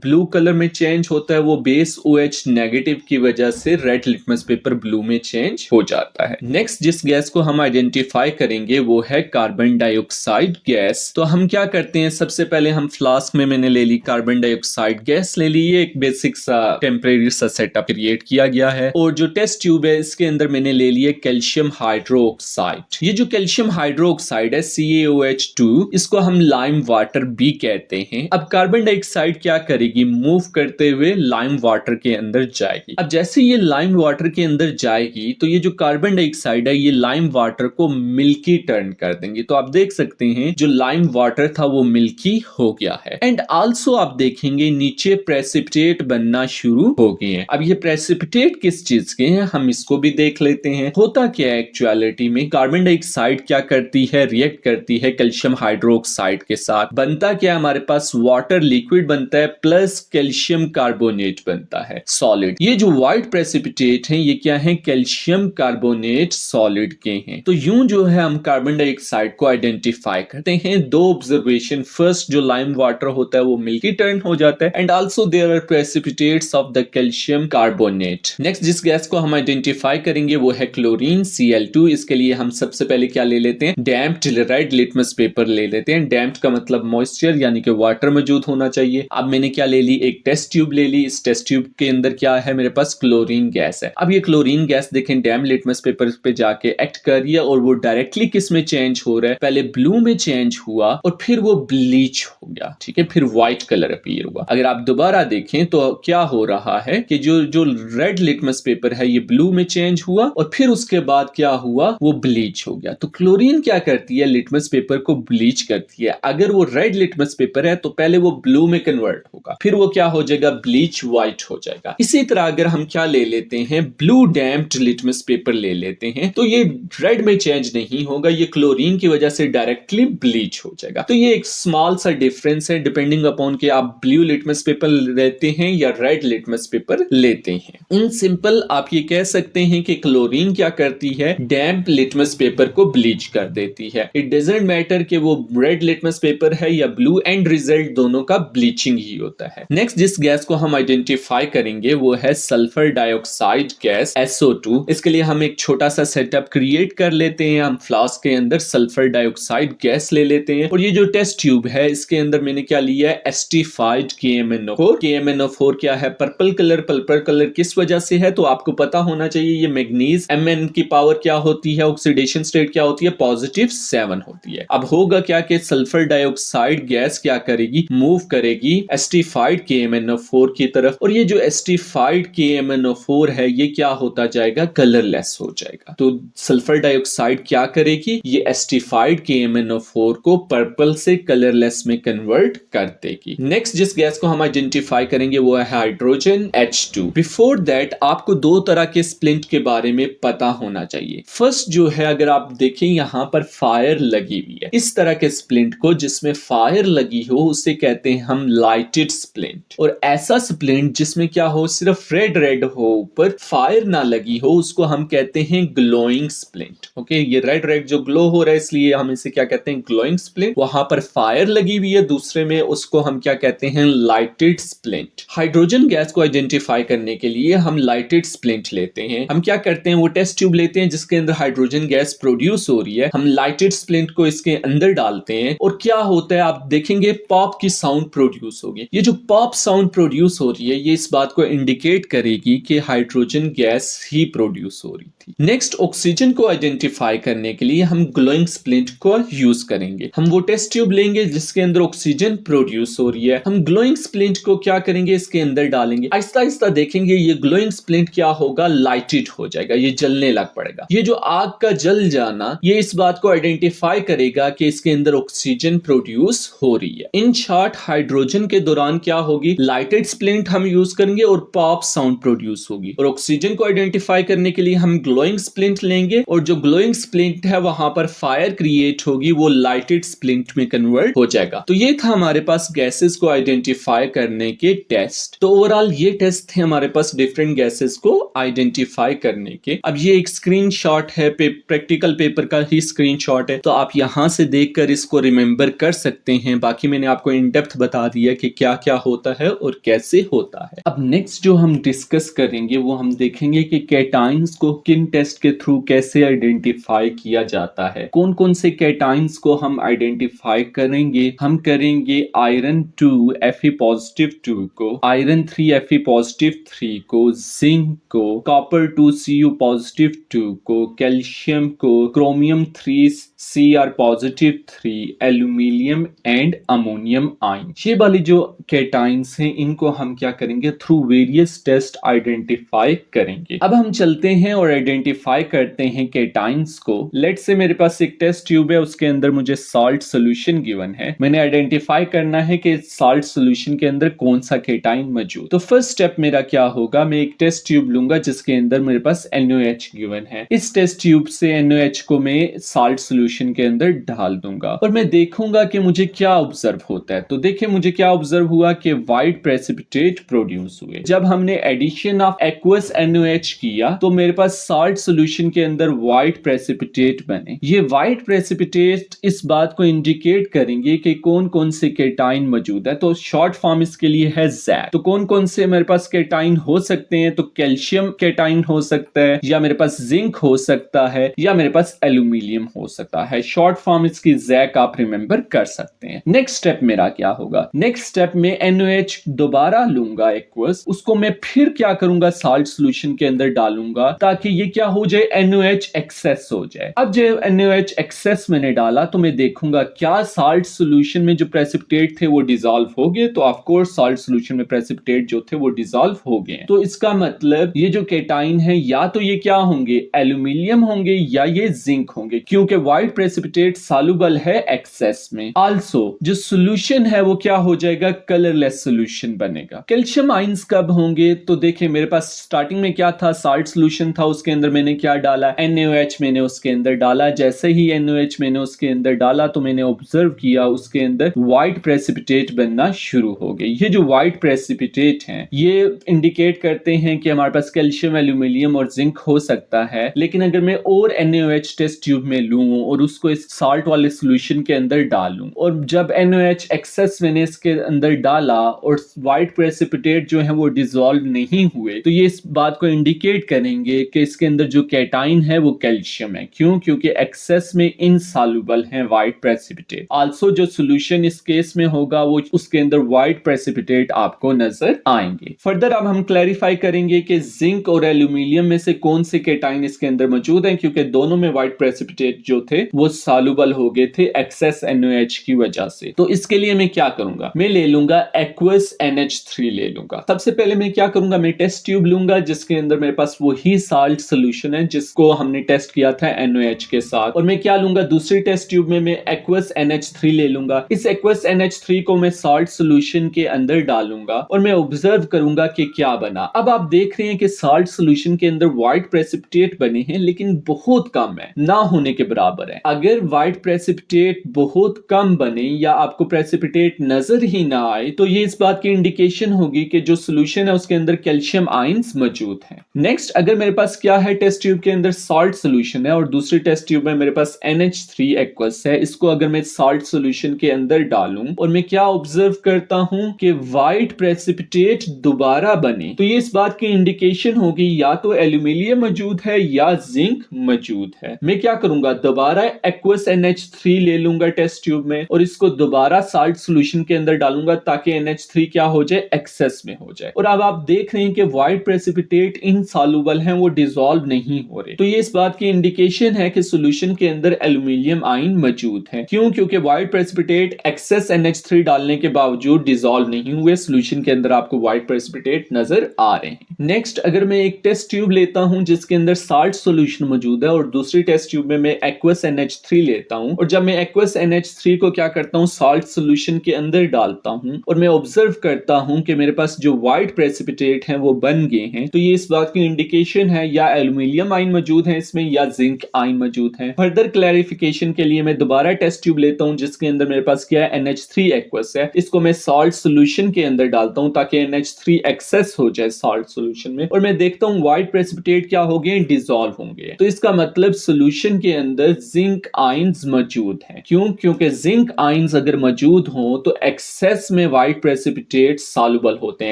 ब्लू कलर में चेंज होता है वो बेस OH नेगेटिव की वजह से रेड लिटमस पेपर ब्लू में चेंज हो जाता है। नेक्स्ट जिस गैस को हम आइडेंटिफाई करेंगे वो है कार्बन डाइऑक्साइड गैस। तो हम क्या करते हैं, सबसे पहले हम फ्लास्क में मैंने ले ली कार्बन डाइऑक्साइड गैस ले ली। एक बेसिक सा टेम्परेरी सा सेटअप क्रिएट किया गया है और जो टेस्ट ट्यूब है इसके अंदर मैंने ले लिया कैल्शियम हाइड्रोक्साइड। ये जो कैल्शियम हाइड्रोक्साइड है CaOH2, इसको हम लाइम वाटर भी कहते हैं। अब कार्बन डाइऑक्साइड क्या करेगी, मूव करते हुए लाइम वाटर के अंदर जाएगी। अब जैसे ये लाइम वाटर के अंदर जाएगी तो ये जो कार्बन डाइऑक्साइड है ये लाइम वाटर को मिल्की टर्न कर देंगे। तो आप देख सकते हैं जो लाइम वाटर था वो मिल्की हो गया है। एंड आल्सो आप देखेंगे नीचे प्रेसिपिटेट बनना शुरू हो गए हैं। अब ये प्रेसिपिटेट किस चीज के हैं हम इसको भी देख लेते हैं। होता क्या है एक्चुअलिटी में, कार्बन डाइऑक्साइड क्या करती है, रिएक्ट करती है कैल्शियम हाइड्रोक्साइड के साथ। बनता क्या है, हमारे पास वाटर लिक्विड बनता है प्लस कैल्शियम कार्बोनेट बनता है सॉलिड। ये जो व्हाइट प्रेसिपिटेट है ये क्या है, कैल्शियम कार्बोनेट सॉलिड के हैं। तो यूं जो है हम कार्बन डाइऑक्साइड को आइडेंटिफाई करते हैं। दो ऑब्जर्वेशन, फर्स्ट जो लाइम वाटर होता है वो मिल्की टर्न हो जाता है and also there are precipitates of the calcium carbonate. Next जिस गैस को हम आइडेंटिफाई करेंगे वो है क्लोरीन Cl2। इसके लिए हम सबसे पहले क्या ले लेते हैं, डैम्प्ड रेड लिटमस पेपर ले लेते हैं। डैम्प्ड का मतलब मॉइस्चर यानी कि वाटर मौजूद होना चाहिए। अब मैंने क्या ले ली, एक टेस्ट ट्यूब ले ली। इस टेस्ट ट्यूब के अंदर क्या है, मेरे पास क्लोरीन गैस है। अब ये क्लोरीन गैस देखें डैम्प्ड लिटमस पेपर पे जाके एक्ट कर रही है और वो डायरेक्टली किस में चेंज हो रहा है, पहले ब्लू में चेंज हुआ और फिर वो ब्लीच हो गया, ठीक है, फिर व्हाइट कलर अपीयर हुआ। अगर आप दोबारा देखें तो क्या हो रहा है कि जो रेड लिटमस पेपर है ये ब्लू में चेंज हुआ और फिर उसके बाद क्या हुआ, वो ब्लीच हो गया। तो क्लोरीन क्या करती है, लिटमस पेपर को ब्लीच करती है। अगर वो रेड लिटमस पेपर है तो पहले वो ब्लू में कन्वर्ट होगा, फिर वो क्या हो जाएगा, ब्लीच व्हाइट हो जाएगा। इसी तरह अगर हम क्या ले लेते हैं, ब्लू डैम्प्ड लिटमस पेपर ले लेते हैं तो ये रेड में चेंज नहीं होगा, ये क्लोरीन की वजह से डायरेक्टली ब्लीच हो जाएगा। तो ये एक स्मॉल सा डिफरेंस है डिपेंडिंग अपॉन कि आप ब्लू लिटमस पेपर लेते हैं या रेड लिटमस पेपर लेते हैं। इन सिंपल आप ये कह सकते हैं कि क्लोरीन क्या करती है, डैम्प लिटमस पेपर को ब्लीच कर देती है। इट डजंट मैटर कि वो रेड लिटमस पेपर है या ब्लू, एंड रिजल्ट दोनों का ब्लीचिंग ही होता है। नेक्स्ट जिस गैस को हम आइडेंटिफाई करेंगे वो है सल्फर डाइऑक्साइड गैस SO2। इसके लिए हम एक छोटा सा सेटअप क्रिएट कर लेते हैं। हम फ्लास्क के अंदर सल्फर डाइऑक्साइड गैस ले लेते हैं और ये जो टेस्ट ट्यूब है इसके अंदर मैंने क्या लिया है, एस्टिफाइड KMnO4। KMnO4 क्या है, पर्पल कलर। पर्पल कलर किस वजह से है तो आपको पता होना चाहिए, ये मैग्नीज Mn की पावर क्या होती है, ऑक्सीडेशन स्टेट क्या होती है, +7 होती है। अब होगा क्या कि सल्फर डाइऑक्साइड गैस क्या करेगी, मूव करेगी एस्टिफाइड KMnO4 की तरफ और ये जो एस्टिफाइड KMnO4 है ये क्या होता जाएगा, कलरलेस हो जाएगा। तो सल्फर डाइऑक्साइड क्या करेगी, ये एस्टिफाइड KMnO4 को पर्पल से कलरलेस में कन्वर्ट कर देगी। नेक्स्ट जिस गैस को हम आइडेंटिफाई करेंगे वो है हाइड्रोजन H2। बिफोर दैट आपको दो तरह के स्प्लिंट के बारे में पता होना चाहिए। फर्स्ट जो है, अगर आप देखें यहाँ पर फायर लगी हुई है, इस तरह के स्प्लिंट को जिसमें फायर लगी हो उसे कहते हैं हम लाइटेड स्प्लिंट। और ऐसा स्प्लिंट जिसमें क्या हो, सिर्फ रेड रेड हो, ऊपर फायर ना लगी हो, उसको हम कहते हैं ग्लोइंग स्प्लिंट। ओके, ये रेड रेड जो ग्लो हो रहा है इसलिए हम इसे क्या कहते हैं, ग्लोइंग स्प्लिंट। वहां पर फायर लगी हुई है दूसरे में, उसको हम क्या कहते हैं, लाइटेड स्प्लिंट। हाइड्रोजन गैस को आइडेंटिफाई करने के लिए हम लाइटेड स्प्लिंट लेते हैं। हम क्या करते हैं, वो टेस्ट ट्यूब लेते हैं जिसके अंदर हाइड्रोजन गैस प्रोड्यूस हो रही है, हम लाइटेड स्प्लिंट को इसके अंदर डालते हैं और क्या होता है आप देखेंगे, पॉप की साउंड प्रोड्यूस होगी। ये जो पॉप साउंड प्रोड्यूस हो रही है ये इस बात को इंडिकेट करेगी कि हाइड्रोजन गैस ही प्रोड्यूस हो रही थी। नेक्स्ट ऑक्सीजन को आइडेंटिफाई करने के लिए हम ग्लोइंग स्प्लिंट को यूज करेंगे। हम वो टेस्ट ट्यूब लेंगे जिसके अंदर ऑक्सीजन प्रोड्यूस हो रही है, हम ग्लोइंग स्प्लिंट को क्या करेंगे, इसके अंदर डालेंगे। आहिस्ता आहिस्ता देखेंगे ये ग्लोइंग स्प्लिंट क्या होगा, लाइटेड हो जाएगा, ये जलने लग पड़ेगा। ये जो आग का जल जाना ये इस बात को आइडेंटिफाई करेगा कि इसके अंदर ऑक्सीजन प्रोड्यूस हो रही है। इन शॉर्ट हाइड्रोजन के दौरान क्या होगी, लाइटेड स्प्लिंट हम यूज करेंगे और पॉप साउंड प्रोड्यूस होगी। और ऑक्सीजन को आइडेंटिफाई करने के लिए हम ग्लोइंग स्प्लिंट लेंगे और जो ग्लोइंग स्प्लिंट है वहां पर फायर क्रिएट होगी, वो लाइटेड स्प्लिंट में कन्वर्ट हो जाएगा। तो ये था हमारे पास गैसेस को आइडेंटिफाई करने के टेस्ट। तो ओवरऑल ये टेस्ट थे हमारे पास डिफरेंट गैसेस को आइडेंटिफाई करने के। अब ये एक स्क्रीनशॉट है, प्रैक्टिकल पेपर का ही स्क्रीनशॉट है, तो आप यहां से देखकर इसको रिमेंबर कर सकते हैं। बाकी मैंने आपको इन डेप्थ बता दिया कि क्या क्या होता है और कैसे होता है। अब नेक्स्ट जो हम डिस्कस करेंगे वो हम देखेंगे कि कैटाइंस को किन टेस्ट के थ्रू कैसे आइडेंटिफाई किया जाता है। कौन कौन से कैटाइंस को हम आइडेंटिफाई करेंगे, हम करेंगे आयरन 2 Fe+2 को, आयरन 3 Fe+3 को, जिंक को, कॉपर 2 Cu+2 को, कैल्शियम को, chromium 3 Cr+3, aluminium and ammonium ion. ये वाली जो कैटाइंस हैं इनको हम क्या करेंगे, थ्रू वेरियस टेस्ट आइडेंटिफाई करेंगे। अब हम चलते हैं और आइडेंटिफाई करते हैं कैटाइंस को। लेट्स से मेरे पास एक टेस्ट ट्यूब है, उसके अंदर मुझे सॉल्ट सोल्यूशन गिवन है। मैंने आइडेंटिफाई करना है कि सॉल्ट सोल्यूशन के अंदर कौन सा कैटाइन मौजूद। तो फर्स्ट स्टेप मेरा क्या होगा, मैं एक टेस्ट ट्यूब लूंगा जिसके अंदर मेरे पास NaOH गिवन है। इस टेस्ट ट्यूब से NaOH को मैं सॉल्ट सोल्यूशन के अंदर डाल दूंगा और मैं देखूंगा कि मुझे क्या ऑब्जर्व होता है। तो देखिए मुझे क्या ऑब्जर्व हुआ कि व्हाइट प्रेसिपिटेट प्रोड्यूस हुए। जब हमने एडिशन ऑफ एक्वस NaOH किया तो मेरे पास सॉल्ट सॉल्यूशन के अंदर व्हाइट प्रेसिपिटेट बने। ये व्हाइट प्रेसिपिटेट इस बात को इंडिकेट करेंगे कि कौन कौन से कैटाइन मौजूद है। तो शॉर्ट फॉर्म इसके लिए है ZAC। तो कौन कौन से मेरे पास कैटाइन हो सकते हैं, तो कैल्शियम कैटाइन हो सकता है, या मेरे पास जिंक हो सकता है, या मेरे पास एल्यूमिनियम हो सकता है। शॉर्ट फॉर्म इसकी ZAC आप रिमेंबर कर सकते हैं। नेक्स्ट स्टेप मेरा क्या होगा, नेक्स्ट स्टेप में NaOH दोबारा लूंगा एक्वस, उसको मैं फिर क्या करूंगा, सॉल्ट सॉल्यूशन के अंदर डालूंगा ताकि ये क्या हो जाए, NaOH एक्सेस हो जाए। अब जब NaOH एक्सेस मैंने डाला तो मैं देखूंगा क्या सॉल्ट सॉल्यूशन में जो प्रेसिपिटेट थे वो डिसॉल्व हो गए। तो ऑफ कोर्स सॉल्ट सॉल्यूशन में प्रेसिपिटेट जो थे वो डिसॉल्व हो गए। तो इसका मतलब ये जो कैटाइन है या तो ये क्या होंगे, एल्यूमिनियम होंगे या ये जिंक होंगे, क्योंकि व्हाइट प्रेसिपिटेट सॉल्युबल है एक्सेस में। आल्सो जो सॉल्यूशन है वो क्या हो जाएगा, कलरलेस सॉल्यूशन बनेगा। कैल्शियम आयंस कब होंगे, तो देखिए मेरे पास स्टार्टिंग में क्या था, सॉल्ट सॉल्यूशन था, उसके अंदर मैंने क्या डाला, NaOH मैंने उसके अंदर डाला। जैसे ही NaOH मैंने उसके अंदर डाला तो मैंने ऑब्जर्व किया उसके अंदर व्हाइट प्रेसिपिटेट बनना शुरू हो गई। ये जो व्हाइट प्रेसिपिटेट हैं ये इंडिकेट करते हैं कि हमारे पास कैल्शियम, एल्यूमिनियम और जिंक हो सकता है। लेकिन अगर मैं और NaOH टेस्ट ट्यूब में लूं और उसको इस सॉल्ट वाले सॉल्यूशन के अंदर डालूं, और जब NaOH एक्सेस मैंने इसके अंदर डाला और व्हाइट प्रेसिपिटेट जो है वो डिसॉल्व नहीं हुए, तो ये इस बात को इंडिकेट करेंगे कि इसके अंदर जो कैटाइन है वो कैल्शियम है। क्यों, क्योंकि एक्सेस में इनसॉल्युबल है व्हाइट प्रेसिपिटेट। आल्सो जो सॉल्यूशन इस केस में होगा वो उसके अंदर व्हाइट प्रेसिपिटेट आपको नजर आएंगे। फर्दर अब हम क्लैरिफाई करेंगे कि जिंक और एल्यूमिनियम में से कौन से कैटाइन इसके अंदर मौजूद हैं, क्योंकि दोनों में व्हाइट प्रेसिपिटेट जो थे वो सॉल्युबल हो गए थे एक्सेस NaOH की वजह से। तो इसके लिए मैं क्या करूंगा, मैं ले लूंगा एक्वस NH3 ले लूंगा। सबसे पहले मैं क्या करूंगा, मैं टेस्ट ट्यूब लूंगा जिसके अंदर मेरे पास वही सॉल्ट सॉल्यूशन है जिसको हमने टेस्ट किया था NaOH के साथ। और मैं क्या लूंगा, दूसरी टेस्ट ट्यूब में मैं एक्वस NH3 ले लूंगा। इस एक्वस NH3 को मैं सॉल्ट सॉल्यूशन के अंदर डालूंगा और मैं ऑब्जर्व करूंगा कि क्या बना। अब आप देख रहे हैं कि सॉल्ट सॉल्यूशन के अंदर व्हाइट प्रेसिपिटेट बने हैं लेकिन बहुत कम है, ना होने के बराबर है। अगर व्हाइट प्रेसिपिटेट बहुत कम बने या आपको प्रेसिपिटेट नजर ही ना आए तो ये इस बात की इंडिकेशन होगी कि जो सॉल्यूशन है उसके अंदर कैल्शियम आयंस मौजूद हैं। नेक्स्ट अगर मेरे पास क्या है, टेस्ट ट्यूब के अंदर सॉल्ट सॉल्यूशन है और दूसरी टेस्ट ट्यूब में मेरे पास NH3 एक्वस है। इसको अगर मैं सॉल्ट सॉल्यूशन के अंदर डालूं और मैं क्या ऑब्जर्व करता हूं कि व्हाइट प्रेसिपिटेट दोबारा बने, तो ये इस बात की इंडिकेशन होगी या तो एल्यूमिनियम मौजूद है या जिंक मौजूद है। मैं क्या करूंगा, दोबारा एक्वस NH3 ले लूंगा टेस्ट ट्यूब में और इसको दोबारा सॉल्ट सॉल्यूशन के अंदर डालूंगा ताकि NH3 क्या हो जाए, एक्सेस में हो जाए। और अब आप देख रहे हैं कि व्हाइट प्रेसिपिटेट इनसॉल्युबल हैं, वो डिसॉल्व नहीं हो रहे। तो ये इस बात की इंडिकेशन है कि सॉल्यूशन के अंदर एल्यूमिनियम आयन मौजूद है। क्यों, क्योंकि व्हाइट प्रेसिपिटेट एक्सेस NH3 डालने के बावजूद डिसॉल्व नहीं हुए, सॉल्यूशन के अंदर आपको व्हाइट प्रेसिपिटेट नजर आ रहे हैं। नेक्स्ट अगर मैं एक टेस्ट ट्यूब लेता हूं जिसके अंदर सॉल्ट सॉल्यूशन मौजूद है और दूसरी टेस्ट ट्यूब में मैं एक्वस NH3 लेता हूं और जब मैं एक्वस NH3 को क्या करता हूं सॉल्ट सॉल्यूशन के अंदर डालता हूं और मैं ऑब्जर्व करता हूं कि मेरे पास जो व्हाइट प्रेसिपिटेट हैं वो बन गए हैं, तो ये इस बात की इंडिकेशन है या एल्यूमिनियम आयन मौजूद है इसमें या जिंक आयन मौजूद है। फर्दर क्लैरिफिकेशन के लिए मैं दोबारा टेस्ट ट्यूब लेता हूं जिसके अंदर मेरे पास क्या है NH3 एक्वस है, इसको मैं सॉल्ट सॉल्यूशन के अंदर डालता हूं ताकि NH3 एक्सेस हो जाए सॉल्ट सॉल्यूशन में और मैं देखता हूं व्हाइट प्रेसिपिटेट क्या हो गए, डिसॉल्व होंगे। तो इसका मतलब सॉल्यूशन के अंदर जिंक आयंस मौजूद हैं। क्यों? क्योंकि जिंक आयंस अगर मौजूद हो तो एक्सेस में व्हाइट प्रेसिपिटेट सॉल्युबल होते हैं,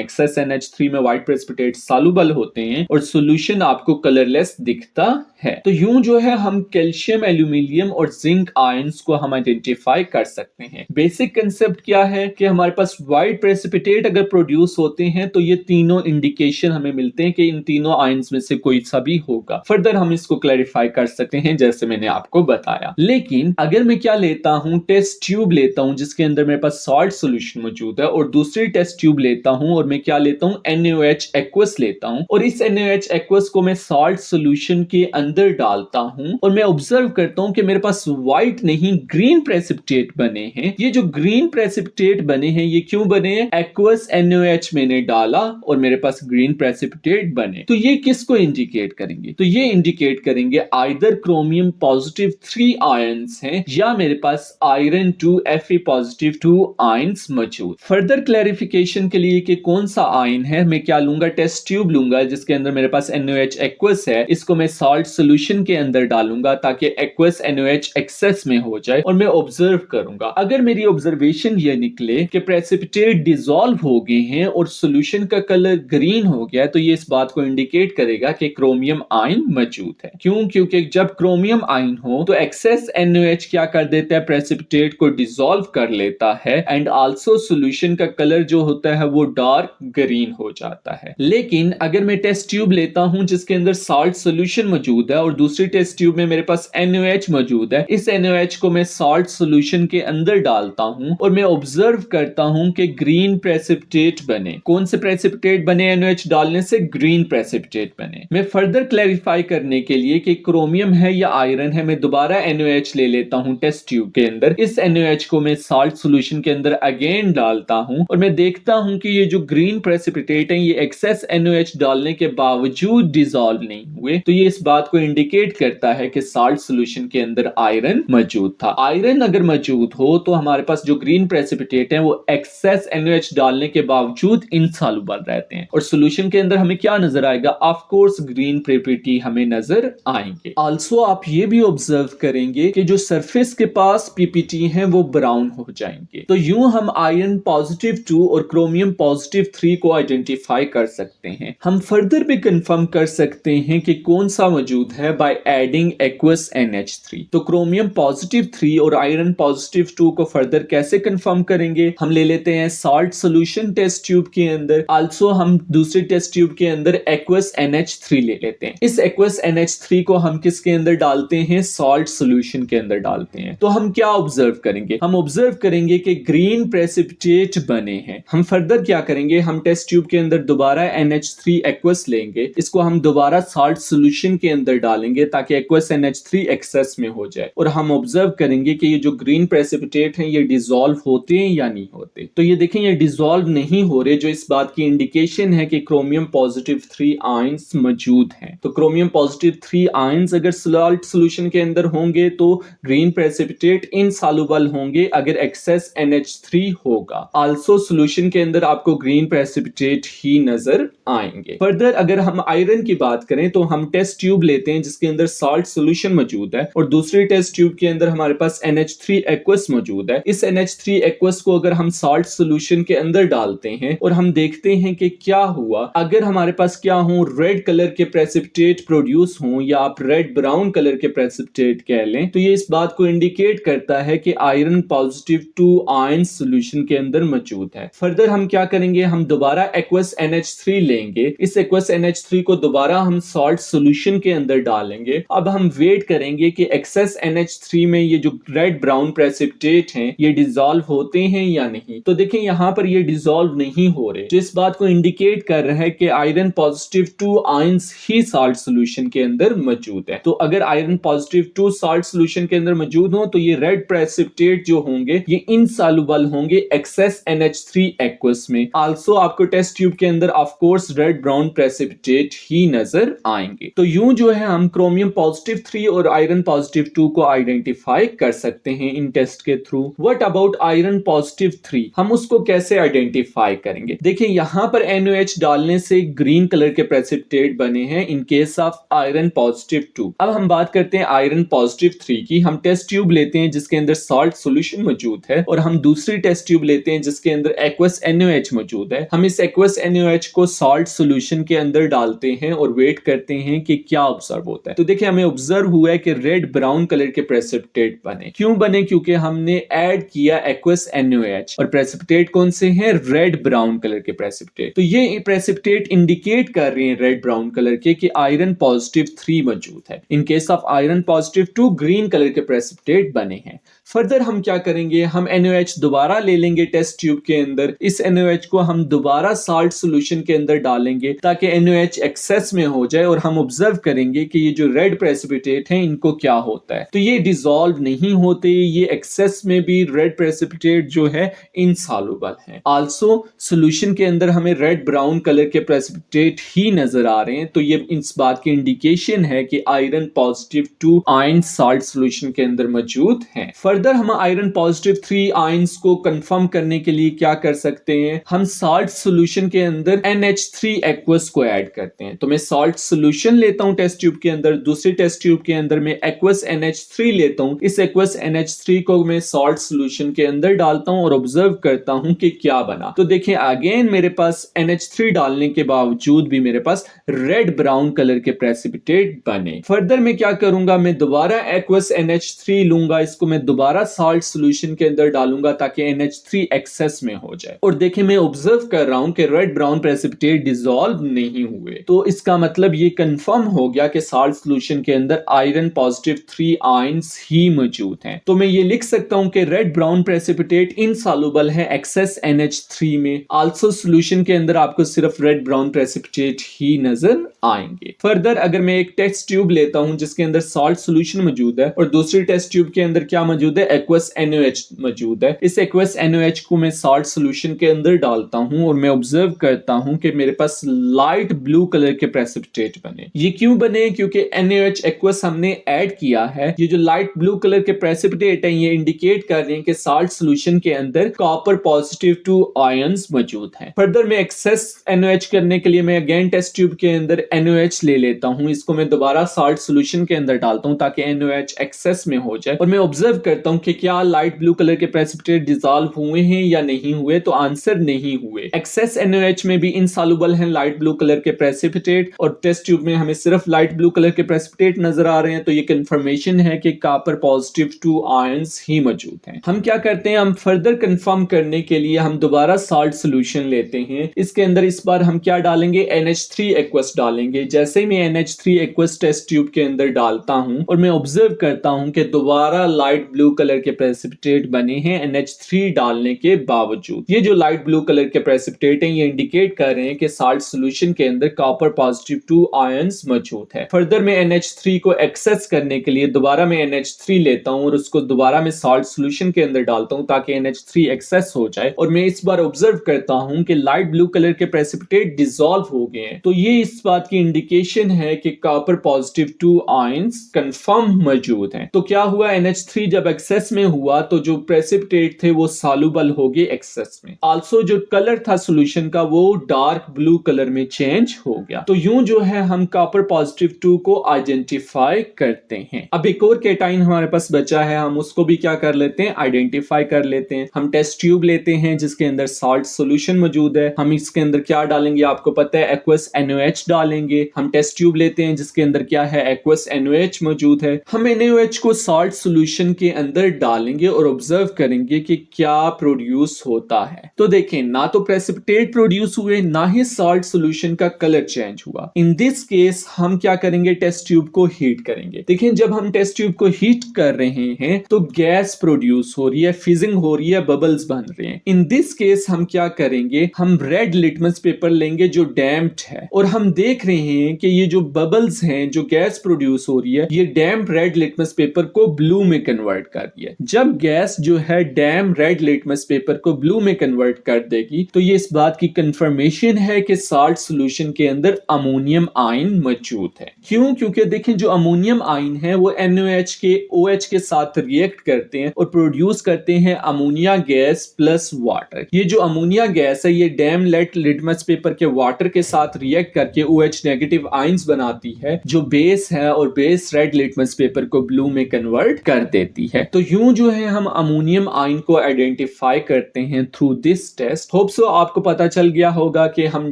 एक्सेस NH3 में व्हाइट प्रेसिपिटेट सॉल्युबल होते हैं और सॉल्यूशन आपको कलरलेस दिखता है। तो यूं जो है हम कैल्शियम, एल्यूमिनियम और जिंक आयंस को हम आइडेंटिफाई कर सकते हैं। बेसिक कंसेप्ट क्या है कि हमारे पास व्हाइट प्रेसिपिटेट अगर प्रोड्यूस होते हैं तो ये तीनों इंडिकेशन हमें मिलते हैं कि इन तीनों आयंस में से कोई सा भी होगा। फर्दर हम इसको क्लैरिफाई कर सकते हैं जैसे मैंने आपको बताया। लेकिन अगर मैं क्या लेता हूं, टेस्ट ट्यूब लेता हूं जिसके अंदर मेरे पास सॉल्ट सॉल्यूशन मौजूद है और दूसरी टेस्ट ट्यूब लेता हूं और मैं क्या लेता हूं NaOH एक्वस लेता हूं और इस NaOH एक्वस को मैं सॉल्ट सॉल्यूशन के अंदर डालता हूं और मैं ऑब्जर्व करता हूं कि मेरे पास व्हाइट नहीं ग्रीन प्रेसिपिटेट बने हैं। ये जो ग्रीन प्रेसिपिटेट बने हैं ये क्यों बने हैं? एक्वस NaOH मैंने डाला और मेरे पास ग्रीन प्रेसिपिटेट बने। तो ये किसको इंडिकेट करेंगे? तो ये इंडिकेट करेंगे आइदर क्रोमियम पॉजिटिव 3 आयंस हैं या मेरे पास आयरन 2 Fe पॉजिटिव 2 आयंस मौजूद। फर्दर क्लैरिफिकेशन के लिए कि कौन सा आयन है, मैं क्या लूंगा, टेस्ट ट्यूब लूंगा जिसके अंदर मेरे पास NaOH एक्वस है, इसको मैं सॉल्ट सॉल्यूशन के अंदर डालूंगा ताकि एक्वस NaOH एक्सेस में हो जाए और मैं ऑब्जर्व करूंगा। अगर मेरी ऑब्जर्वेशन ये निकले कि प्रेसिपिटेट डिसॉल्व हो गए हैं और सॉल्यूशन का कलर ग्रीन हो गया है तो ये इस बात को इंडिकेट करेगा कि क्रोमियम आयन मौजूद है। क्यों? क्योंकि जब क्रोमियम आयन हो तो एक्सेस NaOH क्या कर देता है, प्रेसिपिटेट को डिसॉल्व कर लेता है एंड आल्सो सॉल्यूशन का कलर जो होता है वो डार्क ग्रीन हो जाता है। लेकिन अगर मैं टेस्ट ट्यूब लेता हूं जिसके अंदर सॉल्ट सॉल्यूशन मौजूद है और दूसरी टेस्ट ट्यूब में मेरे पास NaOH मौजूद है, इस NaOH को मैं सॉल्ट सॉल्यूशन के अंदर डालता हूं और मैं ऑब्जर्व करता हूं कि ग्रीन प्रेसिपिटेट बने। कौन से प्रेसिपिटेट बने? NaOH डालने से ग्रीन प्रेसिपिटेट बने। मैं फर्दर क्लैरिफाई करने के लिए कि क्रोमियम है या आयरन है, मैं दोबारा NaOH ले लेता हूं टेस्ट ट्यूब के अंदर। इस NaOH को मैं सॉल्ट सॉल्यूशन के अंदर अगेन डालता हूं और मैं देखता हूं कि ये जो ग्रीन प्रेसिपिटेट है ये एक्सेस NaOH डालने के बावजूद डिसॉल्व नहीं हुए। तो ये इस बात को इंडिकेट करता है कि सॉल्ट सॉल्यूशन के अंदर आयरन मौजूद था। आयरन अगर मौजूद हो तो हमारे पास जो ग्रीन प्रेसिपिटेट है वो एक्सेस NaOH डालने के बावजूद इनसॉल्युबल रहते हैं और सॉल्यूशन के अंदर हमें क्या नजर आएगा? ऑफ कोर्स ग्रीन प्रेसिपिटी हमें नजर आएंगे। आल्सो आप ये भी ऑब्जर्व करेंगे कि जो सरफेस के पास पीपीटी हैं वो ब्राउन हो जाएंगे। तो यूं हम आयरन पॉजिटिव 2 और क्रोमियम पॉजिटिव 3 को आइडेंटिफाई कर सकते हैं। हम फर्दर भी कंफर्म कर सकते हैं कि कौन सा मौजूद है बाय एडिंग एक्वस NH3। तो क्रोमियम पॉजिटिव 3 और आयरन पॉजिटिव 2 को फर्दर कैसे कंफर्म करेंगे? हम ले लेते हैं सॉल्ट सॉल्यूशन टेस्ट ट्यूब के अंदर, आल्सो हम दूसरी टेस्ट ट्यूब के अंदर एक्वस NH3 ले लेते हैं। इस एक्वस NH3 को हम किसके अंदर डालते हैं? सॉल्ट सॉल्यूशन के अंदर डालते हैं। तो हम क्या ऑब्जर्व करेंगे? हम ऑब्जर्व करेंगे कि ग्रीन प्रेसिपिटेट बने हैं। हम फर्दर क्या करेंगे? हम टेस्ट ट्यूब के अंदर दोबारा NH3 एक्वस लेंगे, इसको हम दोबारा सॉल्ट सॉल्यूशन के अंदर डालेंगे ताकि एक्वस NH3 एक्सेस में हो जाए और हम ऑब्जर्व करेंगे कि ये जो ग्रीन प्रेसिपिटेट हैं ये डिसॉल्व होते हैं या नहीं होते। तो ये देखें ये डिसॉल्व नहीं हो रहे, जो इस बात की इंडिकेशन है कि क्रोमियम पॉजिटिव 3 आयंस मौजूद हैं। तो क्रोमियम पॉजिटिव 3 आयंस अगर सॉल्ट सॉल्यूशन के अंदर होंगे तो ग्रीन प्रेसिपिटेट इनसॉल्युबल होंगे अगर एक्सेस NH3 होगा। आल्सो सॉल्यूशन के अंदर आपको ग्रीन प्रेसिपिटेट ही नजर आएंगे। फर्दर अगर हम आयरन की बात करें तो हम टेस्ट ट्यूब लेते हैं जिसके अंदर सॉल्ट सॉल्यूशन मौजूद है और दूसरी टेस्ट ट्यूब के अंदर हमारे पास NH3 एक्वस मौजूद है। इस NH3 एक्वस को अगर हम सॉल्ट सॉल्यूशन के अंदर डालते हैं और हम देखते हैं कि क्या हुआ, अगर हमारे पास क्या हो, रेड कलर के प्रेसिपिटेट प्रोड्यूस हों या आप रेड ब्राउन कलर के प्रेसिपिटेट कह लें, तो ये इस बात को इंडिकेट करता है कि आयरन पॉजिटिव 2 आयन सॉल्यूशन के अंदर मौजूद है। फर्दर हम क्या करेंगे? हम दोबारा एक्वस NH3 लेंगे, इस एक्वस NH3 को दोबारा हम सॉल्ट सॉल्यूशन के अंदर डालेंगे। अब हम वेट करेंगे कि एक्सेस NH3 में ये जो रेड ब्राउन प्रेसिपिटेट हैं ये डिसॉल्व होते हैं या नहीं। तो देखें यहाँ पर ये डिसॉल्व नहीं हो रहे, जो इस बात को इंडिकेट कर रहा है कि आयरन पॉजिटिव 2 आयंस ही सॉल्ट सॉल्यूशन के के अंदर मौजूद है। तो अगर आयरन पॉजिटिव 2 साल्ट सोल्यूशन के अंदर मौजूद हो तो ये रेड प्रेसिपिटेट जो होंगे ये इनसॉल्युबल होंगे एक्सेस NH3 एक्वस में। आल्सो आपको टेस्ट ट्यूब के अंदर of course red brown precipitate ही नजर आएंगे। तो यूं जो है हम क्रोमियम पॉजिटिव 3 और आयरन पॉजिटिव 2 को आइडेंटिफाई कर सकते हैं इन टेस्ट के through. What about iron positive 3, हम उसको कैसे आइडेंटिफाई करेंगे? देखिए यहां पर NaOH डालने से ग्रीन कलर के प्रेसिपिटेट बने हैं in case of iron positive 2। अब हम बात करते हैं आयरन पॉजिटिव 3 की। हम टेस्ट ट्यूब लेते हैं जिसके अंदर सॉल्ट सॉल्यूशन मौजूद है और हम दूसरी टेस्ट ट्यूब लेते हैं जिसके अंदर एक्वस NaOH मौजूद है। हम इस एक्वस NaOH को सॉल्ट सॉल्यूशन के अंदर डालते हैं और वेट करते हैं कि क्या ऑब्जर्व होता है। तो देखिए हमें ऑब्जर्व हुआ है कि रेड ब्राउन कलर के प्रेसिपिटेट बने। क्यों बने? क्योंकि हमने ऐड किया एक्वस NaOH और प्रेसिपिटेट कौन से हैं? रेड ब्राउन कलर के प्रेसिपिटेट। तो ये प्रेसिपिटेट इंडिकेट कर रहे हैं रेड ब्राउन कलर के कि आयरन पॉजिटिव 3 मौजूद है। In case of iron positive 2 green colour के प्रेसिपिटेट बने हैं। फर्दर हम क्या करेंगे? हम NaOH दोबारा ले लेंगे टेस्ट ट्यूब के अंदर। इस NaOH को हम दोबारा साल्ट सॉल्यूशन के अंदर डालेंगे ताकि NaOH एक्सेस में हो जाए और हम ऑब्जर्व करेंगे कि ये जो रेड प्रेसिपिटेट हैं इनको क्या होता है। तो ये डिसॉल्व नहीं होते, ये एक्सेस में भी रेड प्रेसिपिटेट जो है इनसॉल्युबल है। आल्सो सॉल्यूशन के अंदर हमें रेड ब्राउन कलर के प्रेसिपिटेट ही नजर आ रहे हैं। तो ये इस बात की इंडिकेशन है कि iron positive 2 ion salt solution के अंदर मौजूद हैं। फर्दर हम आयरन पॉजिटिव 3 आयंस को कंफर्म करने के लिए क्या कर सकते हैं? हम साल्ट सॉल्यूशन के अंदर NH3 एक्वस को ऐड करते हैं। तो मैं साल्ट सॉल्यूशन लेता हूं टेस्ट ट्यूब के अंदर, दूसरी टेस्ट ट्यूब के अंदर मैं एक्वस NH3 लेता हूं। इस एक्वस NH3 को मैं साल्ट सॉल्यूशन के अंदर डालता हूं और ऑब्जर्व करता हूं कि क्या बना। तो देखिए अगेन मेरे पास NH3 डालने के बावजूद भी मेरे पास रेड ब्राउन कलर के प्रेसिपिटेट बने। फर्दर मैं क्या करूंगा? मैं दोबारा एक्वस NH3 लूंगा, इसको मैं दोबारा साल्ट सॉल्यूशन के अंदर डालूंगा ताकि NH3 एक्सेस में हो जाए। और देखिए मैं ऑब्जर्व कर रहा हूं कि रेड ब्राउन प्रेसिपिटेट डिसॉल्व नहीं हुए। तो इसका मतलब ये कंफर्म हो गया कि साल्ट सॉल्यूशन के अंदर आयरन पॉजिटिव 3 आयंस ही मौजूद हैं। तो मैं ये लिख सकता हूं कि रेड ब्राउन प्रेसिपिटेट इनसॉल्युबल है एक्सेस NH3 में। आल्सो सॉल्यूशन के अंदर आपको सिर्फ रेड ब्राउन प्रेसिपिटेट ही नजर आएंगे। फर्दर अगर मैं एक टेस्ट ट्यूब लेता हूं जिसके अंदर सॉल्ट सॉल्यूशन मौजूद है और दूसरी टेस्ट ट्यूब के अंदर क्या मौजूद है? एक्वस NaOH मौजूद है। इस एक्वस NaOH को मैं सॉल्ट सॉल्यूशन के अंदर डालता हूं और मैं ऑब्जर्व करता हूं कि मेरे पास लाइट ब्लू कलर के प्रेसिपिटेट बने। ये क्यों बने? क्योंकि NaOH एक्वस हमने ऐड किया है। ये जो लाइट ब्लू कलर के प्रेसिपिटेट है ये इंडिकेट कर रहे हैं कि साल्ट सॉल्यूशन के अंदर कॉपर पॉजिटिव 2 आयंस मौजूद हैं। फर्दर मैं एक्सेस NaOH करने के लिए मैं अगेन टेस्ट ट्यूब के अंदर NaOH ले लेता हूं। इसको मैं दोबारा साल्ट सॉल्यूशन के अंदर डालता हूं ताकि NaOH एक्सेस में हो जाए और मैं ऑब्जर्व करता हूं कि क्या लाइट ब्लू कलर के प्रेसिपिटेट डिसॉल्व हुए हैं या नहीं हुए। तो आंसर नहीं हुए। एक्सेस NaOH में भी इनसॉल्युबल हैं लाइट ब्लू कलर के प्रेसिपिटेट और टेस्ट ट्यूब में हमें सिर्फ लाइट ब्लू कलर के प्रेसिपिटेट नजर आ रहे हैं। तो ये कंफर्मेशन है कि कॉपर पॉजिटिव 2 आयंस ही मौजूद हैं। हम क्या करते हैं? हम फर्दर कंफर्म करने के लिए हम दोबारा साल्ट सॉल्यूशन लेते हैं। इसके अंदर इस बार हम क्या डालेंगे? NH3 एक्वस डालेंगे। जैसे ही मैं NH3 एक्वस टेस्ट ट्यूब के अंदर डालता हूं और मैं ऑब्जर्व करता हूं कि दोबारा लाइट ब्लू कलर के प्रेसिपिटेट बने हैं NH3 डालने के बावजूद। ये जो लाइट ब्लू कलर के प्रेसिपिटेट हैं ये इंडिकेट कर रहे हैं कि साल्ट सॉल्यूशन के अंदर कॉपर पॉजिटिव 2 आयंस मौजूद है। फर्दर मैं NH3 को एक्सेस करने के लिए दोबारा मैं NH3 लेता हूं और उसको दोबारा मैं साल्ट सॉल्यूशन के अंदर डालता हूं ताकि NH3 एक्सेस हो जाए और मैं इस बार ऑब्जर्व करता हूं कि लाइट ब्लू कलर के प्रेसिपिटेट डिसॉल्व हो गए हैं। तो ये इस बात की इंडिकेशन है कि कॉपर पॉजिटिव 2 आयंस कंफर्म मौजूद हैं। तो क्या हुआ? NH3 जब एक्सेस में हुआ तो जो प्रेसिपिटेट थे वो सॉल्युबल हो गए एक्सेस में। आल्सो जो कलर था सॉल्यूशन का वो डार्क ब्लू कलर में चेंज हो गया। तो यूं जो है हम कॉपर पॉजिटिव 2 को आइडेंटिफाई करते हैं। अब एक और केटाइन हमारे पास बचा है, हम उसको भी क्या कर लेते हैं? आइडेंटिफाई कर लेते हैं। हम टेस्ट ट्यूब लेते हैं जिसके अंदर साल्ट सॉल्यूशन मौजूद है। हम इसके अंदर क्या डालेंगे? आपको पता है एक्वस NaOH डालेंगे। हम टेस्ट ट्यूब लेते हैं जिसके अंदर क्या है? एक्वस NaOH मौजूद है। हम NaOH को साल्ट सॉल्यूशन के अंदर डालेंगे और ऑब्जर्व करेंगे कि क्या प्रोड्यूस होता है। तो देखें ना तो प्रेसिपिटेट प्रोड्यूस हुए ना ही साल्ट सॉल्यूशन का कलर चेंज हुआ। इन दिस केस हम क्या करेंगे? टेस्ट ट्यूब को हीट करेंगे। देखें जब हम टेस्ट ट्यूब को हीट कर रहे हैं तो गैस प्रोड्यूस हो रही है, फिजिंग हो रही है, बबल्स बन रहे हैं। इन दिस केस हम क्या करेंगे? हम रेड लिटमस पेपर लेंगे जो डैम्प्ड है और हम देख रहे हैं कि ये जो बबल्स हैं, जो गैस प्रोड्यूस हो रही है, ये डैम्प रेड लिटमस पेपर को ब्लू में कन्वर्ट कर रही है। जब गैस जो है डैम्प रेड लिटमस पेपर को ब्लू में कन्वर्ट कर देगी तो ये इस बात की कंफर्मेशन है कि साल्ट सॉल्यूशन के अंदर अमोनियम आयन मौजूद है। क्यों? क्योंकि देखें जो अमोनियम आयन है वो NaOH के OH के साथ रिएक्ट करते हैं और प्रोड्यूस करते हैं अमोनिया गैस प्लस वाटर। ये जो अमोनिया गैस है ये डैम रेड लिटमस पेपर के वाटर के साथ रिएक्ट करके OH नेगेटिव आयंस बनाती है, जो बेस है, और बेस रेड लिटमस पेपर को ब्लू में कन्वर्ट कर देती है। तो यूं जो है हम अमोनियम आयन को आइडेंटिफाई करते हैं through this test. Hope so आपको पता चल गया होगा कि हम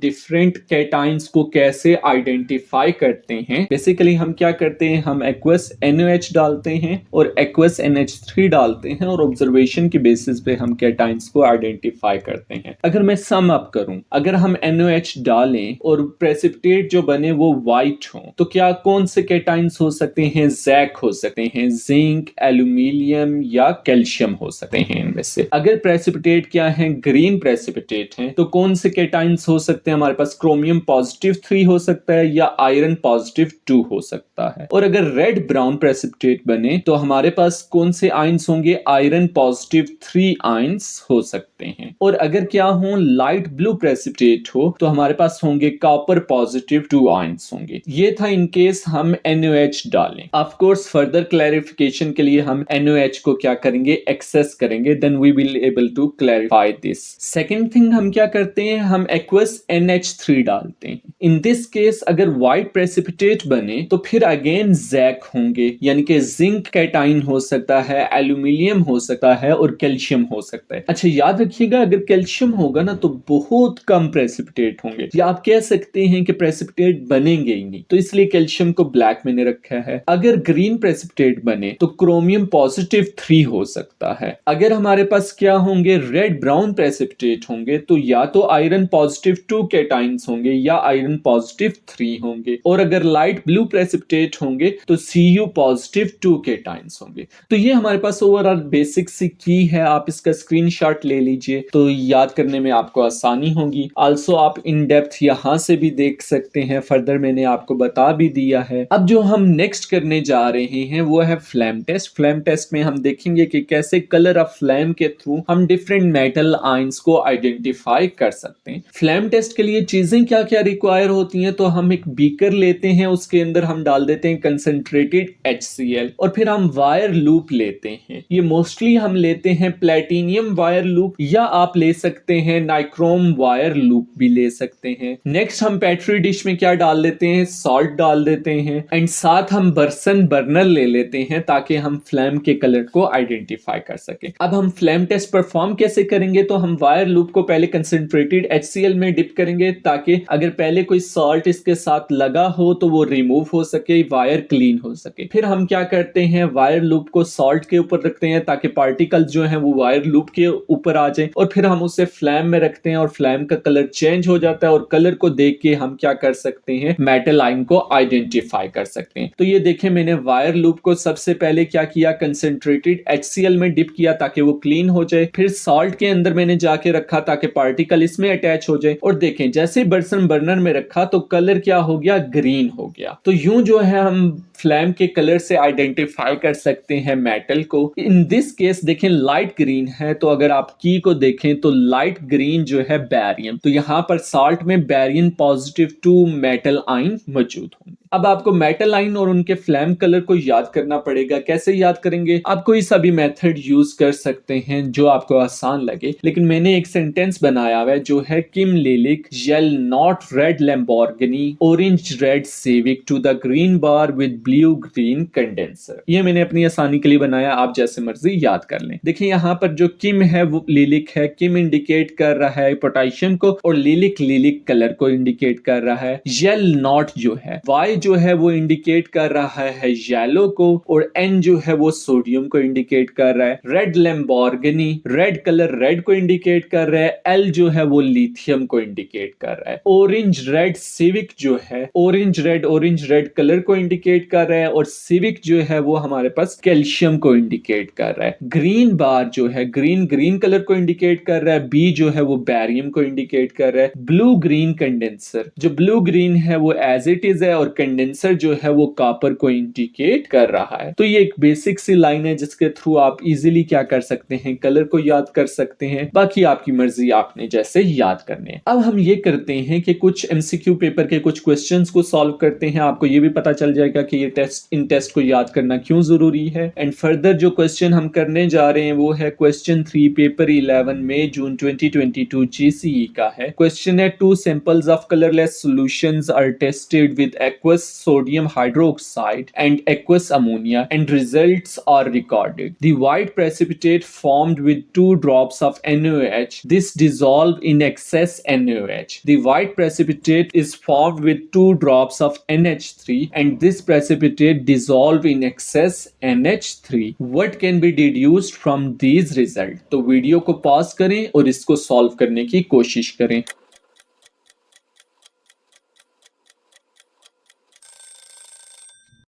डिफरेंट कैटाइंस को कैसे आइडेंटिफाई करते हैं। बेसिकली हम क्या करते हैं, हम एक्वस NaOH डालते हैं और एक्वस NH3 डालते हैं और ऑब्जर्वेशन के बेसिस पे हम कैटाइंस को आइडेंटिफाई करते हैं। अगर मैं सम अप करूं, अगर हम NaOH डालें और प्रेसिपिटेट जो बने वो व्हाइट हो तो क्या कौन से कैटाइंस हो सकते हैं? जैक हो सकते हैं, जिंक, एल्यूमिनियम या कैल्शियम हो सकते हैं इनमें से। अगर प्रेसिपिटेट क्या है, ग्रीन प्रेसिपिटेट है, तो कौन से कैटाइंस हो सकते हैं? हमारे पास क्रोमियम पॉजिटिव 3 हो सकता है या आयरन पॉजिटिव 2 हो सकता है। और अगर रेड ब्राउन प्रेसिपिटेट बने तो हमारे पास कौन से आयंस होंगे? आयरन पॉजिटिव 3 आयंस हो सकते हैं। और अगर क्या हो, लाइट ब्लू प्रेसिपिटेट हो तो हमारे पास होंगे कॉपर पॉजिटिव 2 आयंस होंगे। ये था इन केस हम NaOH डालें। ऑफ कोर्स फर्दर क्लैरिफिकेशन के लिए हम NaOH को क्या करेंगे, एक्सेस करेंगे, then we will able to clarify this. Second thing हम क्या करते हैं, हम एक्वस NH3 डालते हैं। इन दिस केस अगर व्हाइट प्रेसिपिटेट बने तो फिर अगेन जैक होंगे, यानी कि जिंक कैटाइन हो सकता है, एल्यूमिनियम हो सकता है और कैल्शियम हो सकता है। अच्छा याद रखिएगा, अगर कैल्शियम होगा ना तो बहुत कम प्रेसिपिटेट होंगे, या आप कह सकते हैं कि प्रेसिपिटेट बनेंगे ही नहीं, तो इसलिए कैल्शियम को ब्लैक मैंने रखा है। अगर ग्रीन प्रेसिपिटेट बने तो क्रोमियम पॉजिटिव 3 हो सकता है। अगर हमारे पास क्या होंगे, रेड ब्राउन प्रेसिपिटेट होंगे तो या तो आयरन पॉजिटिव 2 कैटाइंस होंगे या आयरन पॉजिटिव 3 होंगे। और अगर लाइट ब्लू प्रेसिपिटेट होंगे तो Cu पॉजिटिव 2 कैटाइंस होंगे। तो ये हमारे पास ओवरऑल बेसिक सी की है, आप इसका स्क्रीनशॉट ले लीजिए तो याद करने में आपको आसानी होगी। आल्सो आप इन डेप्थ यहां से भी देख सकते हैं, फर्दर मैंने आपको बता भी दिया है। अब जो हम नेक्स्ट करने जा रहे हैं वो है फ्लैम टेस्ट। फ्लैम टेस्ट में हम देखेंगे कि कैसे कलर ऑफ फ्लैम के थ्रू हम डिफरेंट मेटल आयंस को आइडेंटिफाई कर सकते हैं। फ्लैम टेस्ट के लिए चीजें क्या क्या रिक्वायर होती हैं, तो हम एक बीकर लेते हैं, उसके अंदर हम डाल देते हैं कंसंट्रेटेड HCl और फिर हम वायर लूप लेते हैं। ये मोस्टली हम लेते हैं प्लेटिनियम वायर लूप, या आप ले सकते हैं नाइक्रोम वायर लूप भी ले सकते हैं। नेक्स्ट हम पेट्री डिश में क्या डाल देते हैं, सॉल्ट डाल देते हैं एंड साथ हम बर्सन बर्नर ले लेते हैं ताकि हम फ्लेम के कलर को आइडेंटिफाई कर सकें। अब हम फ्लेम टेस्ट परफॉर्म कैसे करेंगे, तो हम वायर लूप को पहले कंसंट्रेटेड HCl में डिप करेंगे ताकि अगर पहले कोई सॉल्ट इसके साथ लगा हो तो वो रिमूव हो सके, वायर क्लीन हो सके। फिर हम क्या करते हैं, वायर लूप को सॉल्ट के ऊपर रखते हैं ताकि पार्टिकल्स जो है वो वायर लूप के ऊपर आ जाए, और फिर हम उसे फ्लेम में रखते हैं और फ्लेम का कलर चेंज हो जाता है और कलर को देख के हम क्या कर सकते हैं, मेटल आयन को आइडेंटिफाई कर सकते हैं। तो ये देखें, मैंने वायर लूप को सबसे पहले क्या किया, कंसंट्रेटेड HCl में डिप किया ताकि वो क्लीन हो जाए, फिर सॉल्ट के अंदर मैंने जाके रखा ताकि पार्टिकल इसमें अटैच हो जाए, और देखें जैसे बर्सन बर्नर में रखा तो कलर क्या हो गया, ग्रीन हो गया। तो यूं जो है हम फ्लेम के कलर से आइडेंटिफाई कर सकते हैं मेटल को। इन दिस केस देखें लाइट ग्रीन है, तो अगर आप की को देखें तो लाइट ग्रीन जो है बैरियम, तो यहां पर सॉल्ट में बैरियम पॉजिटिव 2 मेटल आयन मौजूद होंगे। अब आपको मेटल आयन और उनके फ्लेम कलर को याद करना पड़ेगा। कैसे याद करेंगे, आप कोई सा भी मेथड यूज कर सकते हैं जो आपको आसान लगे, लेकिन मैंने एक सेंटेंस बनाया हुआ है जो है किम लिलिक येल not red Lamborghini orange red Civic to the green bar with blue green condenser. ये मैंने अपनी आसानी के लिए बनाया, आप जैसे मर्जी याद कर लें। देखिए यहाँ पर जो किम है वो लिलिक है, किम इंडिकेट कर रहा है पोटेशियम को और लिलिक लिलिक कलर को इंडिकेट कर रहा है। येल नॉट जो है, वाई जो है वो इंडिकेट कर रहा है येलो को, और एन जो है वो सोडियम को इंडिकेट कर रहा है। Red Lamborghini red colour red को इंडिकेट कर रहा है, एल जो है वो लिथियम को इंडिकेट कर रहा है। ऑरेंज रेड सिविक जो है ऑरेंज रेड कलर को इंडिकेट कर रहा है, और सिविक जो है वो हमारे पास कैल्शियम को इंडिकेट कर रहा है। ग्रीन बार जो है ग्रीन ग्रीन कलर को इंडिकेट कर रहा है, बी जो है वो बैरियम को इंडिकेट कर रहा है। ब्लू ग्रीन कंडेंसर, जो ब्लू ग्रीन है वो एज इट इज है और कंडेंसर जो है वो कॉपर को इंडिकेट कर रहा है। तो ये एक बेसिक सी लाइन है जिसके थ्रू आप इजीली क्या कर सकते हैं, कलर को याद कर सकते हैं। बाकी आपकी मर्जी, आपने जैसे याद करने। अब हम ये करते हैं कि कुछ एमसीक्यू पेपर के कुछ क्वेश्चंस को सॉल्व करते हैं। आपको ये भी पता चल जाएगा कि ये इन टेस्ट को याद करना क्यों जरूरी है। एंड फर्दर जो क्वेश्चन हम करने जा रहे हैं वो है क्वेश्चन 3 पेपर 11 में जून 2022 जीसीई का है। क्वेश्चन है 2 samples of colourless solutions are tested with aqueous sodium hydroxide and aqueous ammonia and results are recorded. The white precipitate formed with 2 drops of NaOH. This dissolved in excess NaOH. The white precipitate is formed with 2 drops of NH3 and this precipitate dissolved in excess NH3. What can be deduced from these results? तो वीडियो को पॉज करें और इसको सॉल्व करने की कोशिश करें।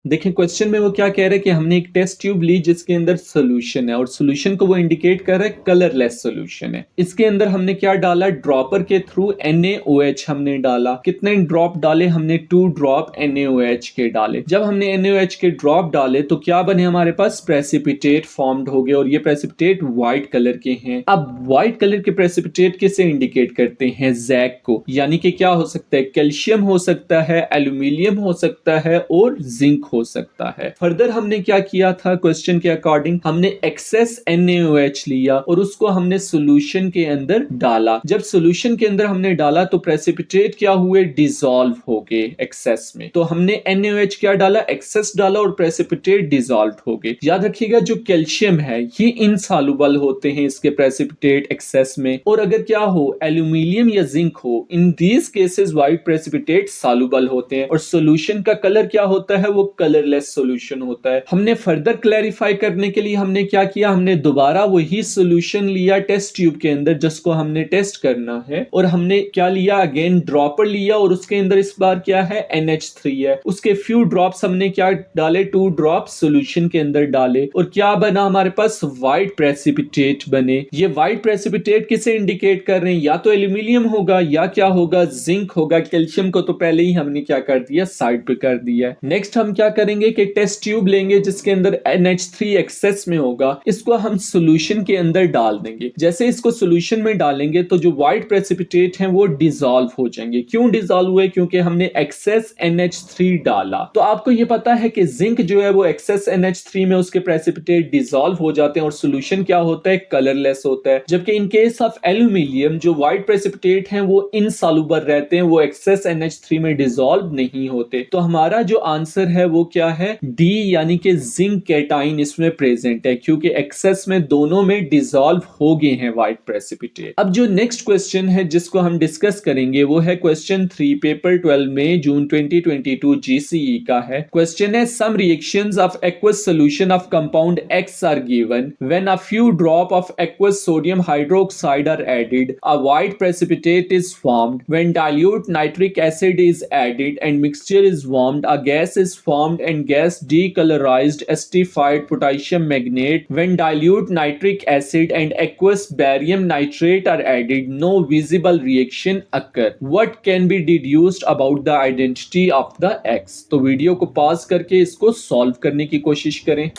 देखिए क्वेश्चन में वो क्या कह रहा है कि हमने एक टेस्ट ट्यूब ली जिसके अंदर सोल्यूशन है और सोल्यूशन को वो इंडिकेट कर रहा है कलरलेस सोल्यूशन है। इसके अंदर हमने क्या डाला, ड्रॉपर के थ्रू NaOH हमने डाला। कितने ड्रॉप डाले हमने, 2 ड्रॉप NaOH के डाले। जब हमने NaOH के ड्रॉप डाले तो क्या बने हमारे पास, प्रेसिपिटेट फॉर्म्ड हो गए और ये प्रेसिपिटेट व्हाइट कलर के हैं। अब व्हाइट कलर के प्रेसिपिटेट किसे इंडिकेट करते हैं, जैक को। यानी कि क्या हो सकता है, कैल्शियम हो सकता है, एल्यूमिनियम हो सकता है और जिंक हो सकता है। फर्दर हमने क्या किया था, क्वेश्चन के अकॉर्डिंग हमने एक्सेस NaOH लिया और उसको हमने सॉल्यूशन के अंदर डाला। जब सॉल्यूशन के अंदर हमने डाला तो प्रेसिपिटेट क्या हुए, डिसॉल्व हो गए एक्सेस में। तो हमने NaOH क्या डाला, एक्सेस डाला और प्रेसिपिटेट डिसॉल्व हो गए। याद रखिएगा जो कैल्शियम है ये इनसॉल्युबल होते हैं इसके प्रेसिपिटेट एक्सेस में, और अगर क्या हो एल्यूमिनियम या जिंक हो, in these cases white precipitate soluble होते हैं और सॉल्यूशन का कलर क्या होता है, वो कलरलेस सॉल्यूशन होता है। हमने फर्दर क्लैरिफाई करने के लिए हमने क्या किया, हमने दोबारा वही सॉल्यूशन लिया टेस्ट ट्यूब के अंदर जिसको हमने टेस्ट करना है, और हमने क्या लिया, अगेन ड्रॉपर लिया और उसके अंदर इस बार क्या है, NH3 है। उसके फ्यू ड्रॉप्स हमने क्या डाले, 2 ड्रॉप सॉल्यूशन के अंदर डाले और क्या बना हमारे पास, व्हाइट प्रेसिपिटेट बने। ये व्हाइट प्रेसिपिटेट किसे इंडिकेट कर रहे हैं, या तो एल्यूमिनियम होगा या क्या होगा, जिंक होगा। कैल्शियम को तो पहले ही हमने क्या कर दिया, साइड पे कर दिया। नेक्स्ट हम क्या करेंगे कि टेस्ट ट्यूब लेंगे जिसके अंदर NH3 एक्सेस में होगा, इसको हम सॉल्यूशन के अंदर डाल देंगे। जैसे इसको सॉल्यूशन में डालेंगे तो जो व्हाइट प्रेसिपिटेट हैं वो डिसॉल्व हो जाएंगे। क्यों डिसॉल्व हुए, क्योंकि हमने एक्सेस NH3 डाला। तो आपको ये पता है कि जिंक जो है वो एक्सेस NH3 में उसके प्रेसिपिटेट डिसॉल्व हो जाते हैं और सॉल्यूशन क्या होता है, कलरलेस होता है। जबकि इन केस ऑफ एल्यूमिनियम जो व्हाइट प्रेसिपिटेट हैं वो इनसॉल्युबल रहते हैं, वो एक्सेस NH3 में डिसॉल्व नहीं होते। तो हमारा जो आंसर है वो क्या है, डी, यानी कि जिंक कैटाइन इसमें प्रेजेंट है क्योंकि एक्सेस में दोनों में डिसॉल्व हो गए हैं व्हाइट प्रेसिपिटेट। अब जो नेक्स्ट क्वेश्चन है जिसको हम डिस्कस करेंगे वो है क्वेश्चन 3 पेपर 12 में जून 2022 जीसीई का है। क्वेश्चन है some reactions of aqueous solution of compound X are given when a few drop of aqueous sodium hydroxide are added, a white precipitate is formed, when dilute nitric acid is added and mixture is warmed, a gas is formed and gas decolorized acidified potassium magnate. When dilute nitric acid and aqueous barium nitrate are added, no visible reaction occur. What can be deduced about the identity of the X? तो वीडियो को पॉज करके इसको सॉल्व करने की कोशिश करें।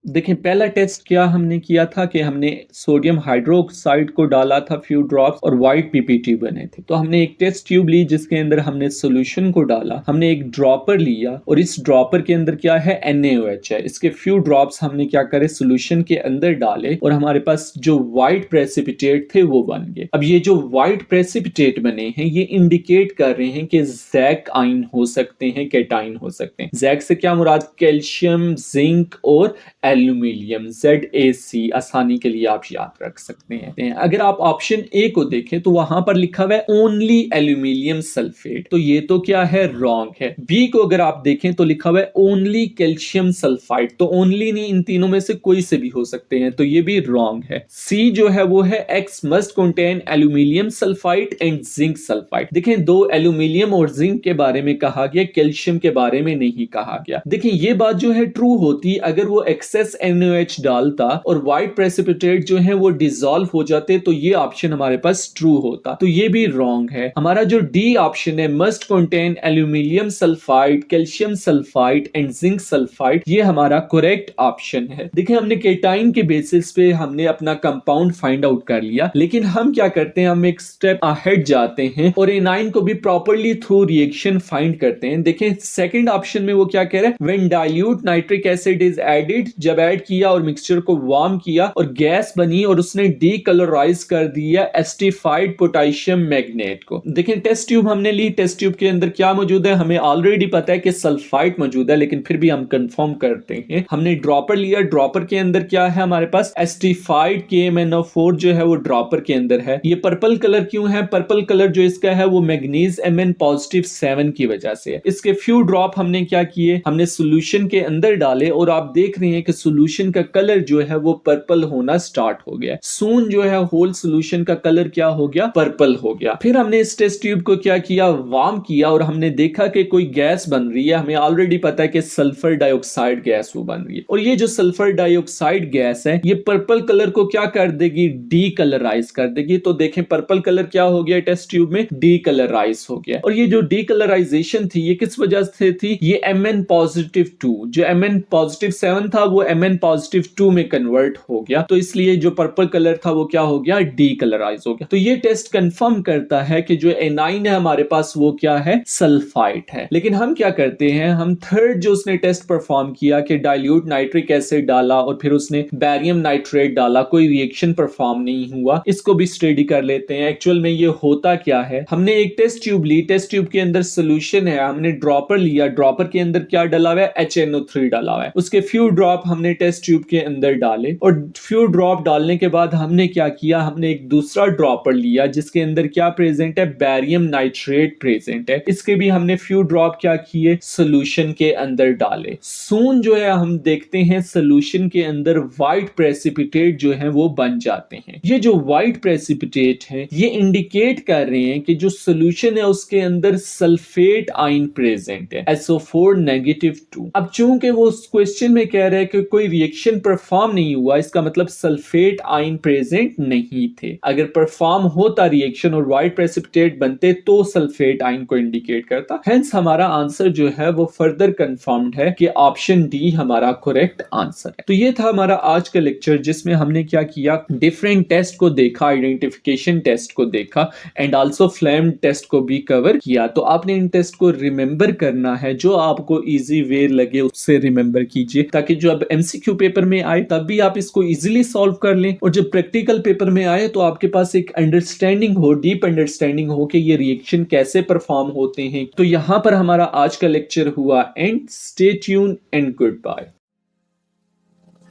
देखें पहला टेस्ट क्या हमने किया था कि हमने सोडियम हाइड्रोक्साइड को डाला था फ्यू ड्रॉप्स और व्हाइट पीपीटी बने थे। तो हमने एक टेस्ट ट्यूब ली जिसके अंदर हमने सॉल्यूशन को डाला, हमने एक ड्रॉपर लिया और इस ड्रॉपर के अंदर क्या है, NaOH है। इसके फ्यू ड्रॉप्स हमने क्या करे, सॉल्यूशन के अंदर डाले और हमारे पास जो व्हाइट प्रेसिपिटेट थे वो बन गए। अब ये जो व्हाइट प्रेसिपिटेट बने हैं ये इंडिकेट कर रहे हैं कि जैक आइन हो सकते हैं, कैटाइन हो सकते हैं। जैक से क्या मुराद, कैल्शियम, जिंक और एल्यूमिनियम, ZAC आसानी के लिए आप याद रख सकते हैं। अगर आप ऑप्शन ए को देखें तो वहां पर लिखा हुआ है ओनली एल्यूमिनियम सल्फेट, तो ये तो क्या है, रॉन्ग है। बी को अगर आप देखें तो लिखा हुआ है ओनली कैल्शियम सल्फाइड, तो ओनली नहीं, इन तीनों में से कोई से भी हो सकते हैं, तो ये भी रॉन्ग है। सी जो है वो है x must contain aluminium sulphide and zinc sulphide. देखें दो एल्यूमिनियम और जिंक के बारे में कहा गया, कैल्शियम के बारे में नहीं कहा गया। देखें ये बात जो है ट्रू होती अगर वो एक्सेस NaClOH डालता और व्हाइट प्रेसिपिटेट जो है वो डिसॉल्व हो जाते तो ये ऑप्शन हमारे पास ट्रू होता। तो ये भी रॉन्ग है। हमारा जो डी ऑप्शन है must contain aluminium sulphide, calcium sulphide and zinc sulphide, ये हमारा करेक्ट ऑप्शन है। देखिए हमने केटाइन के बेसिस पे हमने अपना कंपाउंड फाइंड आउट कर लिया, लेकिन हम क्या करते हैं, हम एक स्टेप अहेड जाते हैं और एनाइन को भी प्रॉपर्ली थ्रू रिएक्शन फाइंड करते हैं। देखिए सेकंड ऑप्शन में वो क्या कह रहे हैं, when dilute nitric acid is added, जब ऐड किया और मिक्सचर को वार्म किया और गैस बनी और उसने डीकलराइज कर दिया एस्टिफाइड पोटेशियम मैग्नेट को। देखिए टेस्ट ट्यूब हमने ली, टेस्ट ट्यूब के अंदर क्या मौजूद है, हमें ऑलरेडी पता है कि सल्फाइड मौजूद है, लेकिन फिर भी हम कंफर्म करते हैं। हमने ड्रॉपर लिया, ड्रॉपर के अंदर क्या है हमारे पास, एस्टिफाइड KMnO4 जो है वो ड्रॉपर के अंदर है। ये पर्पल कलर क्यों है, पर्पल कलर जो इसका है वो मैग्नीज Mn+7 की वजह से है। इसके फ्यू ड्रॉप हमने क्या किए, हमने सॉल्यूशन के अंदर डाले और आप देख रहे हैं कि सॉल्यूशन का कलर जो है वो पर्पल होना स्टार्ट हो गया। सून जो है होल सॉल्यूशन का कलर क्या हो गया, पर्पल हो गया। फिर हमने इस टेस्ट ट्यूब को क्या किया, वार्म किया और हमने देखा कि कोई गैस बन रही है। हमें ऑलरेडी पता है कि सल्फर डाइऑक्साइड गैस वो बन रही है और ये जो सल्फर डाइऑक्साइड गैस है ये पर्पल कलर को क्या कर देगी, डीकलराइज कर देगी। तो देखें पर्पल कलर क्या हो गया टेस्ट ट्यूब में, डीकलराइज हो गया। और ये जो डीकलराइजेशन थी ये किस वजह से थी, ये Mn+2 जो Mn+7 था वो Mn+2 में कन्वर्ट हो गया, तो इसलिए जो पर्पल कलर था वो क्या हो गया, डीकलराइज हो गया। तो ये टेस्ट कंफर्म करता है कि जो एनाइन है हमारे पास वो क्या है, सल्फाइड है। लेकिन हम क्या करते हैं, हम थर्ड जो उसने टेस्ट परफॉर्म किया कि डाइल्यूट नाइट्रिक एसिड डाला और फिर उसने बैरियम नाइट्रेट डाला, कोई रिएक्शन परफॉर्म नहीं हुआ, इसको भी स्टडी कर लेते हैं एक्चुअल में ये होता क्या है। हमने एक टेस्ट ट्यूब ली, टेस्ट ट्यूब के अंदर सोल्यूशन है, हमने ड्रॉपर लिया, ड्रॉपर के अंदर क्या डाला हुआ है, HNO3 डाला हुआ है। उसके फ्यू ड्रॉप हमने टेस्ट ट्यूब के अंदर डाले और फ्यू ड्रॉप डालने के बाद हमने क्या किया, हमने एक दूसरा ड्रॉपर लिया जिसके अंदर क्या प्रेजेंट है, बैरियम नाइट्रेट प्रेजेंट है। इसके भी हमने फ्यू ड्रॉप क्या किए, सोल्यूशन के अंदर डाले। सून जो है हम देखते हैं सोल्यूशन के अंदर व्हाइट प्रेसिपिटेट जो है वो बन जाते हैं। ये जो व्हाइट प्रेसिपिटेट है ये इंडिकेट कर रहे हैं कि जो सोल्यूशन है उसके अंदर सल्फेट आयन प्रेजेंट है, SO4-2। अब चूंकि वो क्वेश्चन में कह रहे हैं कि कोई रिएक्शन परफॉर्म नहीं हुआ, इसका मतलब सल्फेट आयन प्रेजेंट नहीं थे। अगर परफॉर्म होता रिएक्शन और व्हाइट प्रेसिपिटेट बनते तो सल्फेट आयन को इंडिकेट करता। हेंस हमारा आंसर जो है वो फर्दर कंफर्म्ड है कि ऑप्शन डी हमारा करेक्ट आंसर है। तो ये था हमारा आज का लेक्चर जिसमें हमने क्या किया, डिफरेंट टेस्ट को देखा, आइडेंटिफिकेशन टेस्ट को देखा एंड आल्सो फ्लेम टेस्ट को भी कवर किया। तो आपने इन टेस्ट को रिमेंबर करना है, जो आपको इजी वे लगे उससे रिमेंबर कीजिए, ताकि जो अब MCQ पेपर में आए तब भी आप इसको इजीली सॉल्व कर लें और जब प्रैक्टिकल पेपर में आए तो आपके पास एक अंडरस्टैंडिंग हो, डीप अंडरस्टैंडिंग हो कि ये रिएक्शन कैसे परफॉर्म होते हैं। तो यहां पर हमारा आज का लेक्चर हुआ end. Stay tune and goodbye.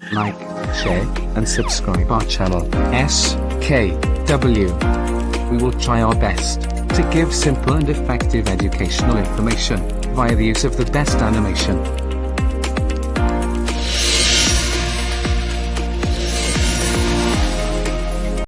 Like, share, and subscribe our channel, SKW. We will try our best to give simple and effective educational information via the use of the best animation.